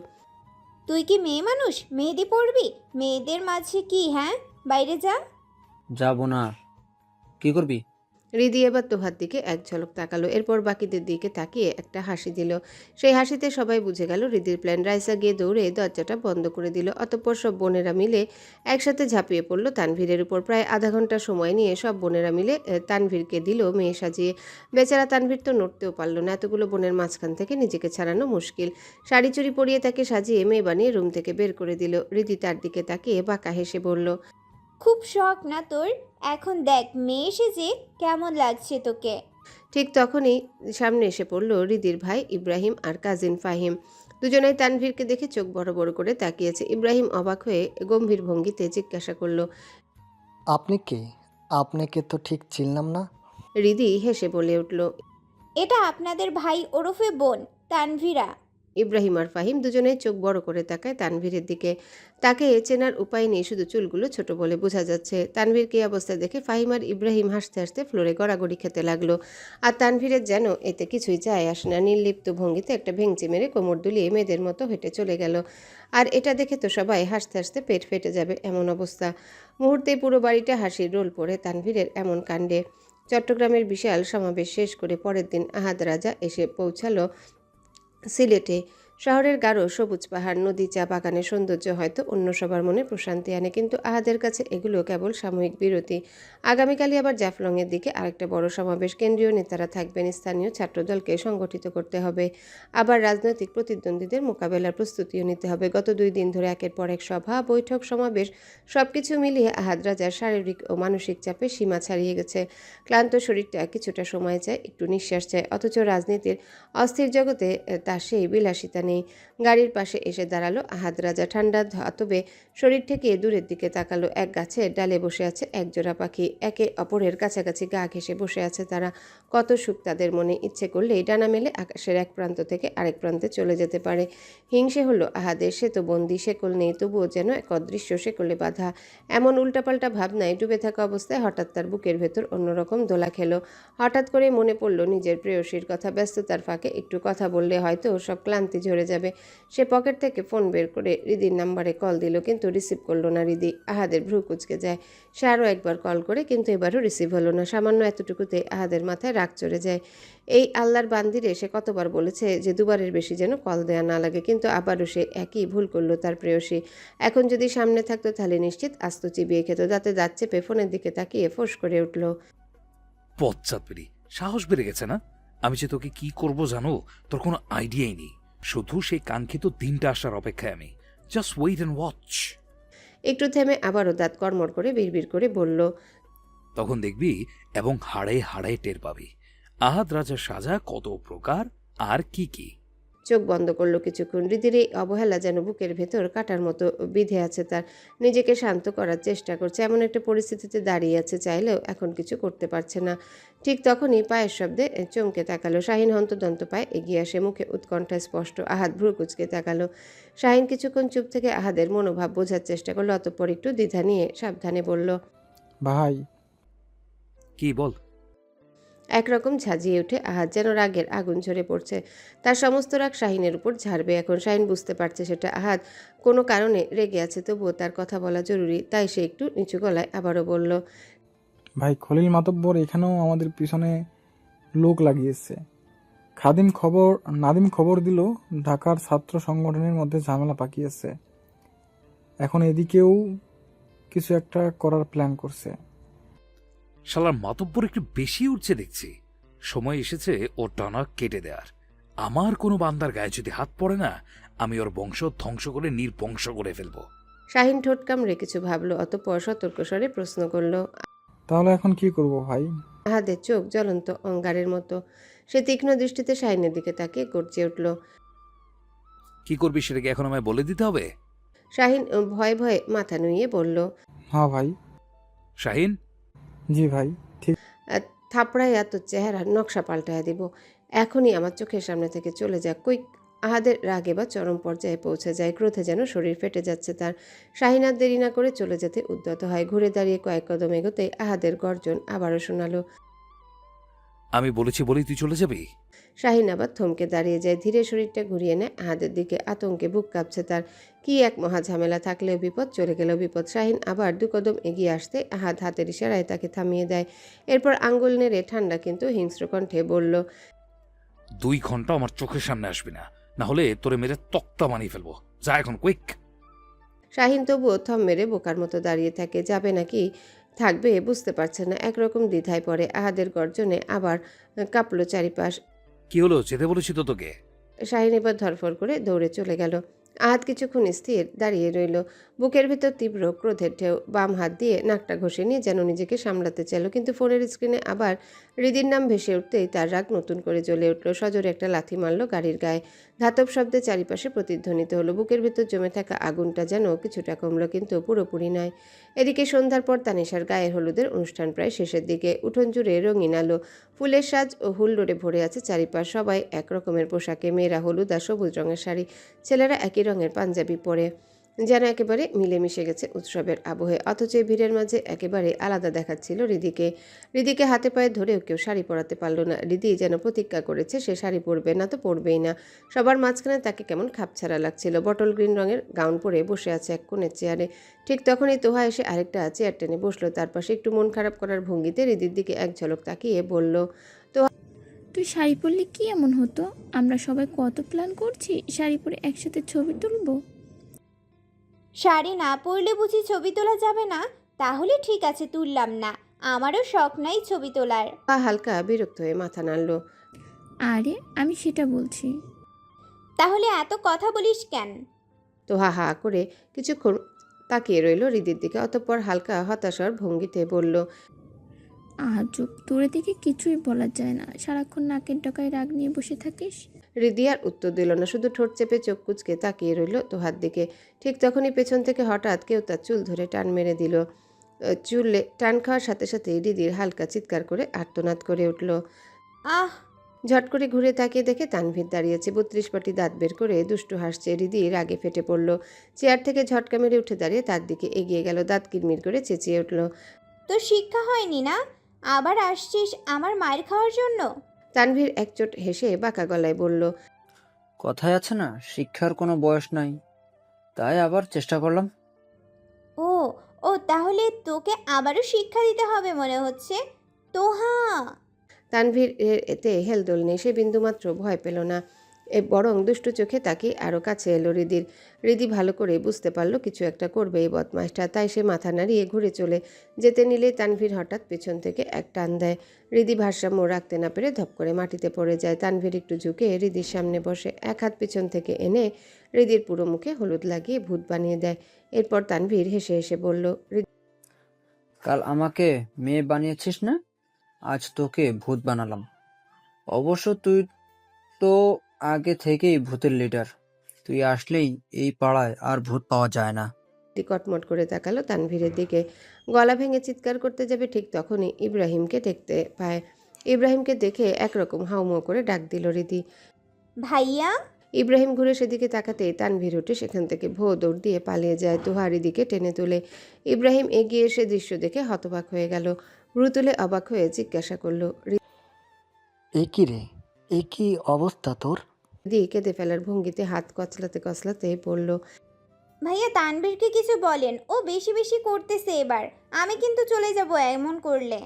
তুই কি মেয়ে মানুষ মেহেদি পড়বি? মেয়েদের মাঝে কি? হ্যাঁ, বাইরে যা। যাবো না। কি করবি? হৃদি এবার তোহার দিকে এক ঝলক তাকালো, এরপর বাকিদের দিকে তাকিয়ে একটা হাসি দিল। সেই হাসিতে সবাই বুঝে গেল হৃদির প্ল্যান। রাইসা গিয়ে দৌড়ে দরজাটা বন্ধ করে দিল। অতঃপর সব বোনেরা মিলে একসাথে ঝাঁপিয়ে পড়ল তানভীরের উপর। প্রায় আধা ঘন্টা সময় নিয়ে সব বোনেরা মিলে তানভীরকে দিল মেয়ে সাজিয়ে। বেচারা তানভীর তো নড়তেও পারল না। এতগুলো বোনের মাঝখান থেকে নিজেকে ছাড়ানো মুশকিল। শাড়ি চুড়ি পরিয়ে তাকে সাজিয়ে মেয়ে বানিয়ে রুম থেকে বের করে দিল। হৃদি তার দিকে তাকিয়ে বাঁকা হেসে বলল, খুব শখ না তোর? এখন দেখ মেয়ে সেজে কেমন লাগছে তোকে। ঠিক তখনই সামনে এসে পড়ল হৃদির ভাই ইব্রাহিম আর কাজিন ফাহিম। দুজনেই তানভীরকে দেখে চোখ বড় বড় করে তাকিয়েছে। ইব্রাহিম অবাক হয়ে গম্ভীর ভঙ্গিতে জিজ্ঞাসা করল, আপনি কে? আপনাকে তো ঠিক চিনলাম না। হৃদি হেসে বলে উঠল, এটা আপনাদের ভাই ওরফে বোন তানভীরা। ইব্রাহিম আর ফাহিম দুজনেই চোখ বড় করে তাকায় তানভীরের দিকে। তাকে চেনার উপায় নেই, শুধু চুলগুলো ছোট বলে বোঝা যাচ্ছে। তানভীরকে এই অবস্থা দেখে ফাহিম আর ইব্রাহিম হাসতে হাসতে ফ্লোরে গড়াগড়ি খেতে লাগলো। আর তানভীরের যেন এতে কিছুই যায় আসে না। নির্লিপ্ত ভঙ্গিতে একটা ভেঙচি মেরে কোমর দুলিয়ে মেয়েদের মতো হেঁটে চলে গেল। আর এটা দেখে তো সবাই হাসতে হাসতে পেট ফেটে যাবে এমন অবস্থা। মুহূর্তেই পুরো বাড়িটা হাসির রোল পড়ে তানভীরের এমন কাণ্ডে। চট্টগ্রামের বিশাল সমাবেশ শেষ করে পরের দিন আহাদ রাজা এসে পৌঁছালো সিলেটে। শহরের গাঢ় সবুজ পাহাড়, নদী, চা বাগানের সৌন্দর্য হয়তো অন্য সবার মনে প্রশান্তি আনে, কিন্তু আহাদের কাছে এগুলো কেবল সাময়িক বিরতি। আগামীকালই আবার জাফলংয়ের দিকে আরেকটা বড় সমাবেশ। কেন্দ্রীয় নেতারা থাকবেন, স্থানীয় ছাত্রদলকে সংগঠিত করতে হবে, আবার রাজনৈতিক প্রতিদ্বন্দ্বীদের মোকাবেলার প্রস্তুতিও নিতে হবে। গত 2 দিন ধরে একের পর এক সভা, বৈঠক, সমাবেশ, সবকিছু মিলিয়ে আহাদ রাজার শারীরিক ও মানসিক চাপে সীমা ছাড়িয়ে গেছে। ক্লান্ত শরীরটা কিছুটা সময় চায়, একটু নিঃশ্বাস চায়। অথচ রাজনীতির অস্থির জগতে তার সেই বিলাসিতা নেই। গাড়ির পাশে এসে দাঁড়ালো আহাদ রাজা। ঠান্ডা ধাতবে শরীর থেকে দূরের দিকে তাকালো। এক গাছের ডালে বসে আছে একজোড়া পাখি। একে অপরের কাছাকাছি গা ঘেঁষে বসে আছে তারা। কত সুখ তাদের মনে। ইচ্ছে করলেই ডানা মেলে আকাশের এক প্রান্ত থেকে আরেক প্রান্তে চলে যেতে পারে। হিংসে হলো আহাদের। সে তো বন্দি, শেকল নেই, তবুও যেন এক অদৃশ্য শেকলে বাঁধা। এমন উল্টাপাল্টা ভাবনায় ডুবে থাকা অবস্থায় হঠাৎ তার বুকের ভেতর অন্যরকম দোলা খেলো। হঠাৎ করে মনে পড়ল নিজের প্রেয়সীর কথা। ব্যস্ততার ফাঁকে একটু কথা বললে হয়তো সব ক্লান্তি ঝরে যাবে। সে পকেট থেকে ফোন বের করে হৃদির নাম্বারে কল দিল, কিন্তু রিসিভ করলো না হৃদি। আহাদের ভ্রু কুঁচকে যায়। সে আরও একবার কল করে, কিন্তু এবারও রিসিভ হলো না। সামান্য এতটুকুতে আহাদের মাথায় রাগ চড়ে যায়। এই আল্লাহর বান্দিরে সে কতবার বলেছে যে 2বারের বেশি যেন কল দেয়া না লাগে, কিন্তু আবারও সে একই ভুল করলো তার প্রেয়সী। এখন যদি সামনে থাকতো তাহলে নিশ্চিত আস্ত চিবিয়ে খেত। দাঁতে দাঁত চেপে ফোনের দিকে তাকিয়ে ফোঁস করে উঠল, পশ্চাৎপেরি, সাহস বেড়ে গেছে না? আমি যে তোকে কি করব জানো, তোর কোনো আইডিয়াই নেই। শুধু সেই কাঙ্ক্ষিত দিনটা আসার অপেক্ষায় আমি। Just wait and watch. একটু থেমে আবারও দাঁত কড়মড় করে বিড়বিড় করে বলল, তখন দেখবি এবং হাড়ে হাড়ে টের পাবি আহাদ রাজার সাজা কত প্রকার আর কি কি। চোখ বন্ধ করলো কিছুক্ষণ। হৃদির এই অবহেলা যেন বুকের ভেতর কাটার মতো বিঁধে আছে তার। নিজেকে শান্ত করার চেষ্টা করছে। এমন একটা পরিস্থিতিতে দাঁড়িয়ে আছে, চাইলেও এখন কিছু করতে পারছে না। ঠিক তখনই পায়ের শব্দে চমকে তাকালো। শাহিন হন্তদন্ত পায়ে এগিয়ে আসে, মুখে উৎকণ্ঠা স্পষ্ট। আহাদ ভ্রু কুঁচকে তাকালো। শাহিন কিছুক্ষণ চুপ থেকে আহাদের মনোভাব বোঝার চেষ্টা করলো, অতঃপর একটু দ্বিধা নিয়ে সাবধানে বলল, ভাই কি বল? একরকম ঝাঁঝিয়ে উঠে আহাদ, যেন রাগের আগুন ঝরে পড়ছে। তার সমস্ত রাগ শাহিনের উপর ঝাড়বে এখন। শাহিন বুঝতে পারছে সেটা আহাদ কোনো কারণে রেগে আছে, তবুও তার কথা বলা জরুরি, তাই সে একটু নিচু গলায় আবারও বলল, ভাই খলিল মাতব্বর এখানেও আমাদের পিছনে লোক লাগিয়েছে। নাদিম খবর দিল ঢাকার ছাত্র সংগঠনের মধ্যে ঝামেলা পাকিয়েছে। এখন এদিকেও কিছু একটা করার প্ল্যান করছে। শালার মাতব্বর একটু বেশি উঠছে দেখছি। সময় এসেছে ওর টানা কেটে দেওয়ার। আমার কোনো বান্দার গায়ে যদি হাত পড়ে না, আমি ওর বংশ ধ্বংস করে নির্বংশ করে ফেলবো। শাহিন ঠোঁট কামড়ে কিছু ভাবলো, অতঃপর সতর্ক স্বরে প্রশ্ন করল। তাহলে এখন কি করব ভাই? আহাদের চোখ জ্বলন্ত অঙ্গারের মতো। সে তীক্ষ্ণ দৃষ্টিতে শাহিনের দিকে তাকিয়ে গর্জে উঠল। কি করবি সেটাকে এখন আমায় বলে দিতে হবে? শাহিন ভয়ে ভয়ে মাথা নুইয়ে বলল, হ্যাঁ ভাই। শাহিন? জি ভাই, ঠিক। থাপড়াইয়া তোর চেহারার নকশা পাল্টাইয়া দিব। এখনই আমার চোখের সামনে থেকে চলে যা। কই! আহাদের রাগে বা চরম পর্যায়ে পৌঁছে যায়, ক্রোধে যেন শরীর ফেটে যাচ্ছে তার। শাহিন আর দেরি না করে চলে যেতে উদ্যত হয়। ঘুরে দাঁড়িয়ে কয়েক কদম এগোতেই আহাদের গর্জন আবারও শোনালো। আমি বলেছি বলেই তুই চলে যাবি? শাহিন আবার থমকে দাঁড়িয়ে যায়, ধীরে শরীরটা ঘুরিয়ে নেয় আহাদের দিকে। আতঙ্কে বুক কাঁপছে তার। কি এক মহা ঝামেলা! থাকলেও বিপদ, চলে গেলেও বিপদ। শাহিন আবার 2 কদম এগিয়ে আসতে আহাদ হাতের ইশারায় তাকে থামিয়ে দেয়। এরপর আঙ্গুল নেড়ে ঠান্ডা কিন্তু হিংস্র কণ্ঠে বলল, 2 ঘন্টা আমার চোখের সামনে আসবি না, না হলে তোরে মেরে তক্তা বানিয়ে ফেলবো। যা এখন, কুইক! শাহিন তবুও থম মেরে বোকার মতো দাঁড়িয়ে থাকে। যাবে নাকি থাকবে বুঝতে পারছে না, একরকম দ্বিধায় পড়ে। আহাদের গর্জনে আবার কাঁপলো চারিপাশ। কি হলো? যেতে বলেছি তো তোকে। শাহিন এবার ধরফর করে দৌড়ে চলে গেল। আহাদ কিছুক্ষণ স্থির দাঁড়িয়ে রইল। বুকের ভিতর তীব্র ক্রোধের ঢেউ। বাম হাত দিয়ে নাকটা ঘষে নিয়ে যেন নিজেকে সামলাতে চাইল, কিন্তু ফোনের স্ক্রিনে আবার হৃদির নাম ভেসে উঠতেই তার রাগ নতুন করে জ্বলে উঠল। সজোরে একটা লাথি মারল গাড়ির গায়ে। ধাতব শব্দে চারিপাশে প্রতিধ্বনিত হলো। বুকের ভিতর জমে থাকা আগুনটা যেন কিছুটা কমলো, কিন্তু পুরোপুরি নয়। এদিকে সন্ধ্যার পর তানিশার গায়ের হলুদের অনুষ্ঠান প্রায় শেষের দিকে। উঠোন জুড়ে রঙিন আলো, ফুলের সাজ ও হুল্লোড়ে ভরে আছে চারিপাশ। সবাই এক রকমের পোশাকে, মেয়েরা হলুদ আর সবুজ রঙের শাড়ি, ছেলেরা একই রঙের পাঞ্জাবি পরে, যেন একেবারে মিলেমিশে গেছে উৎসবের আবহে। অথচ এই ভিড়ের মাঝে একেবারে আলাদা দেখাচ্ছিল হৃদিকে হাতে পায়ে ধরেও কেউ শাড়ি পরাতে পারল না। হৃদি যেন প্রতিজ্ঞা করেছে সে শাড়ি পরবে না, তো পরবেই না। সবার মাঝখানে তাকে কেমন খাপছাড়া লাগছিল। বটল গ্রিন রঙের গাউন পরে বসে আছে এক কোণের চেয়ারে। ঠিক তখনই তোহা এসে আরেকটা চেয়ার টেনে বসলো তার পাশে। একটু মন খারাপ করার ভঙ্গিতে হৃদির দিকে এক ঝলক তাকিয়ে বলল, তুই শাড়ি পরলে কি এমন হতো? আমরা সবাই কত প্ল্যান করছি শাড়ি পরে একসাথে ছবি তুলবো। শাড়ি না পরলে বুঝি ছবি তোলা যাবে না? তাহলে ঠিক আছে, তুললাম না। আমারও শখ নাই ছবি তোলার। হালকা বিরক্ত হয়ে মাথা নাড়ল। আরে আমি সেটা বলছি। তাহলে এত কথা বলিস কেন? তোহা হা করে কিছুক্ষণ তাকিয়ে রইল হৃদির দিকে, অতঃপর হালকা হতাশার ভঙ্গিতে বলল, আজব, তোরে দেখে কিছুই বলা যায় না, সারাক্ষণ নাকের ডগায় রাগ নিয়ে বসে থাকিস। হৃদি আর উত্তর দিল না, শুধু ঠোঁট চেপে চোখ কুচকে তাকিয়ে রইল তোহার দিকে। ঠিক তখনই পেছন থেকে হঠাৎ কেউ তার চুল ধরে টান মেরে দিল। চুলে টান খাওয়ার সাথে সাথে হৃদির হালকা চিৎকার করে আর্তনাদ করে উঠল। আহ! ঝট করে ঘুরে তাকিয়ে দেখে তানভীর দাঁড়িয়েছে, 32 পাটি দাঁত বের করে দুষ্টু হাসছে। হৃদি রাগে ফেটে পড়ল। চেয়ার থেকে ঝটকা মেরে উঠে দাঁড়িয়ে তার দিকে এগিয়ে গেল। দাঁত কিরমির করে চেঁচিয়ে উঠল, তোর শিক্ষা হয়নি না? আবার আসছিস আমার মায়ের খাওয়ার জন্য? তানভীর একচোট হেসে বাঁকা গলায় বলল, কথায় আছে না, শিক্ষার কোনো বয়স নাই, তাই আবার চেষ্টা করলাম। ও ও তাহলে তোকে আবারও শিক্ষা দিতে হবে মনে হচ্ছে। তোহা! তানভীর এতে হেলদোল নেই, সে বিন্দুমাত্র ভয় পেল না, বরং দুষ্টু চোখে তাকিয়ে আরও কাছে এলো হৃদির। হৃদি ভালো করে বুঝতে পারলো কিছু একটা করবে এই বদমাইশটা, তাই সে মাথা নাড়িয়ে ঘুরে চলে যেতে নিলে তানভীর হঠাৎ পেছন থেকে এক টান দেয়। হৃদি ভারসাম্য রাখতে না পেরে ধপ করে মাটিতে পড়ে যায়। তানভীর একটু ঝুঁকে হৃদির সামনে বসে এক হাত পিছন থেকে এনে হৃদির পুরো মুখে হলুদ লাগিয়ে ভূত বানিয়ে দেয়। এরপর তানভীর হেসে হেসে বলল, কাল আমাকে মেয়ে বানিয়েছিস না, আজ তোকে ভূত বানালাম। অবশ্য তুই তো আগে থেকেই ভূতের লিডার, তুই আসলেই এই পাড়ায় আর ভূত পাওয়া যায় না। কটমট করে তাকালো তানভীরের দিকে। গলা ভেঙে চিৎকার করতে যাবে ঠিক তখনই ইব্রাহিমকে দেখতে পায়। ইব্রাহিমকে দেখে একরকম হাউমাউ করে ডাক দিল হৃদি। ভাইয়া! ইব্রাহিম ঘুরে সেদিকে তাকাতেই তানভীর উঠে সেখান থেকে ভো দৌড় দিয়ে পালিয়ে যায়। তোহা হৃদিকে টেনে তোলে। ইব্রাহিম এগিয়ে এসে দৃশ্য দেখে হতবাক হয়ে গেল। ভ্রু তুলে অবাক হয়ে জিজ্ঞাসা করলো। এ কি রে, এ কি অবস্থা তোর? রিদি কেঁদে ফেলার ভঙ্গিতে হাত কচলাতে কচলাতে বলল, ভাইয়া তানভীরকে কিছু বলেন, ও বেশি বেশি করতেছে এবার। আমি কিন্তু চলে যাব এমন করলে।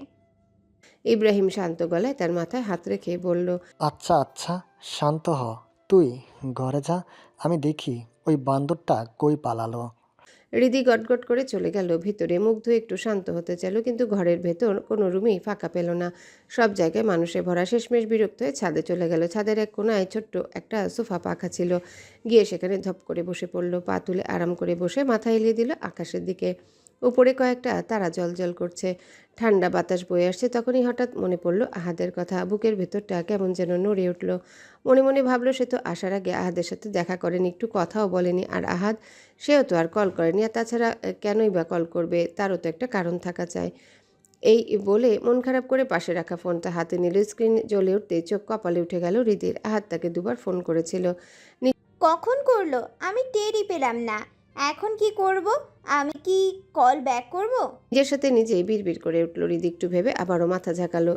ইব্রাহিম শান্ত গলায় তার মাথায় হাত রেখে বলল, আচ্ছা আচ্ছা, শান্ত হ। তুই ঘরে যা, আমি দেখি ওই বান্দরটা কই পালালো। রিদি গটগট করে চলে গেল ভিতরে। মুগ্ধ একটু শান্ত হতে চাইল, কিন্তু ঘরের ভেতর কোনো রুমেই ফাঁকা পেল না। সব জায়গায় মানুষে ভরা। শেষমেশ বিরক্ত হয়ে ছাদে চলে গেল। ছাদের এক কোনায় ছোট্ট একটা সোফা পাখা ছিল। গিয়ে সেখানে ধপ করে বসে পড়ল। পা তুলে আরাম করে বসে মাথা এলিয়ে দিল আকাশের দিকে। উপরে কয়েকটা তারা জ্বলজ্বল করছে, ঠান্ডা বাতাস বয়ে আসছে। তখনই হঠাৎ মনে পড়ল আহাদের কথা। বুকের ভেতরটা কেমন যেন নড়ে উঠল। মনে মনে ভাবলো, সে তো আসার আগে আহাদের সাথে দেখা করেনি, একটু কথাও বলেনি। আর আহাদ, সেও তো আর কল করেনি। আর তাছাড়া কেনই বা কল করবে, তারও তো একটা কারণ থাকা চাই। এই বলে মন খারাপ করে পাশে রাখা ফোনটা হাতে নিল। স্ক্রিন জ্বলে উঠতে চোখ কপালে উঠে গেল রিদির। আহাদ তাকে দুবার ফোন করেছিল। কখন করলো আমি টেরই পেলাম না। এখন কি করব? আমি কি কল ব্যাক করব? নিজের সাথে নিজেই বিড়বিড় করে উঠল রিদি। একটু ভেবে আবারও মাথা ঝাঁকালো।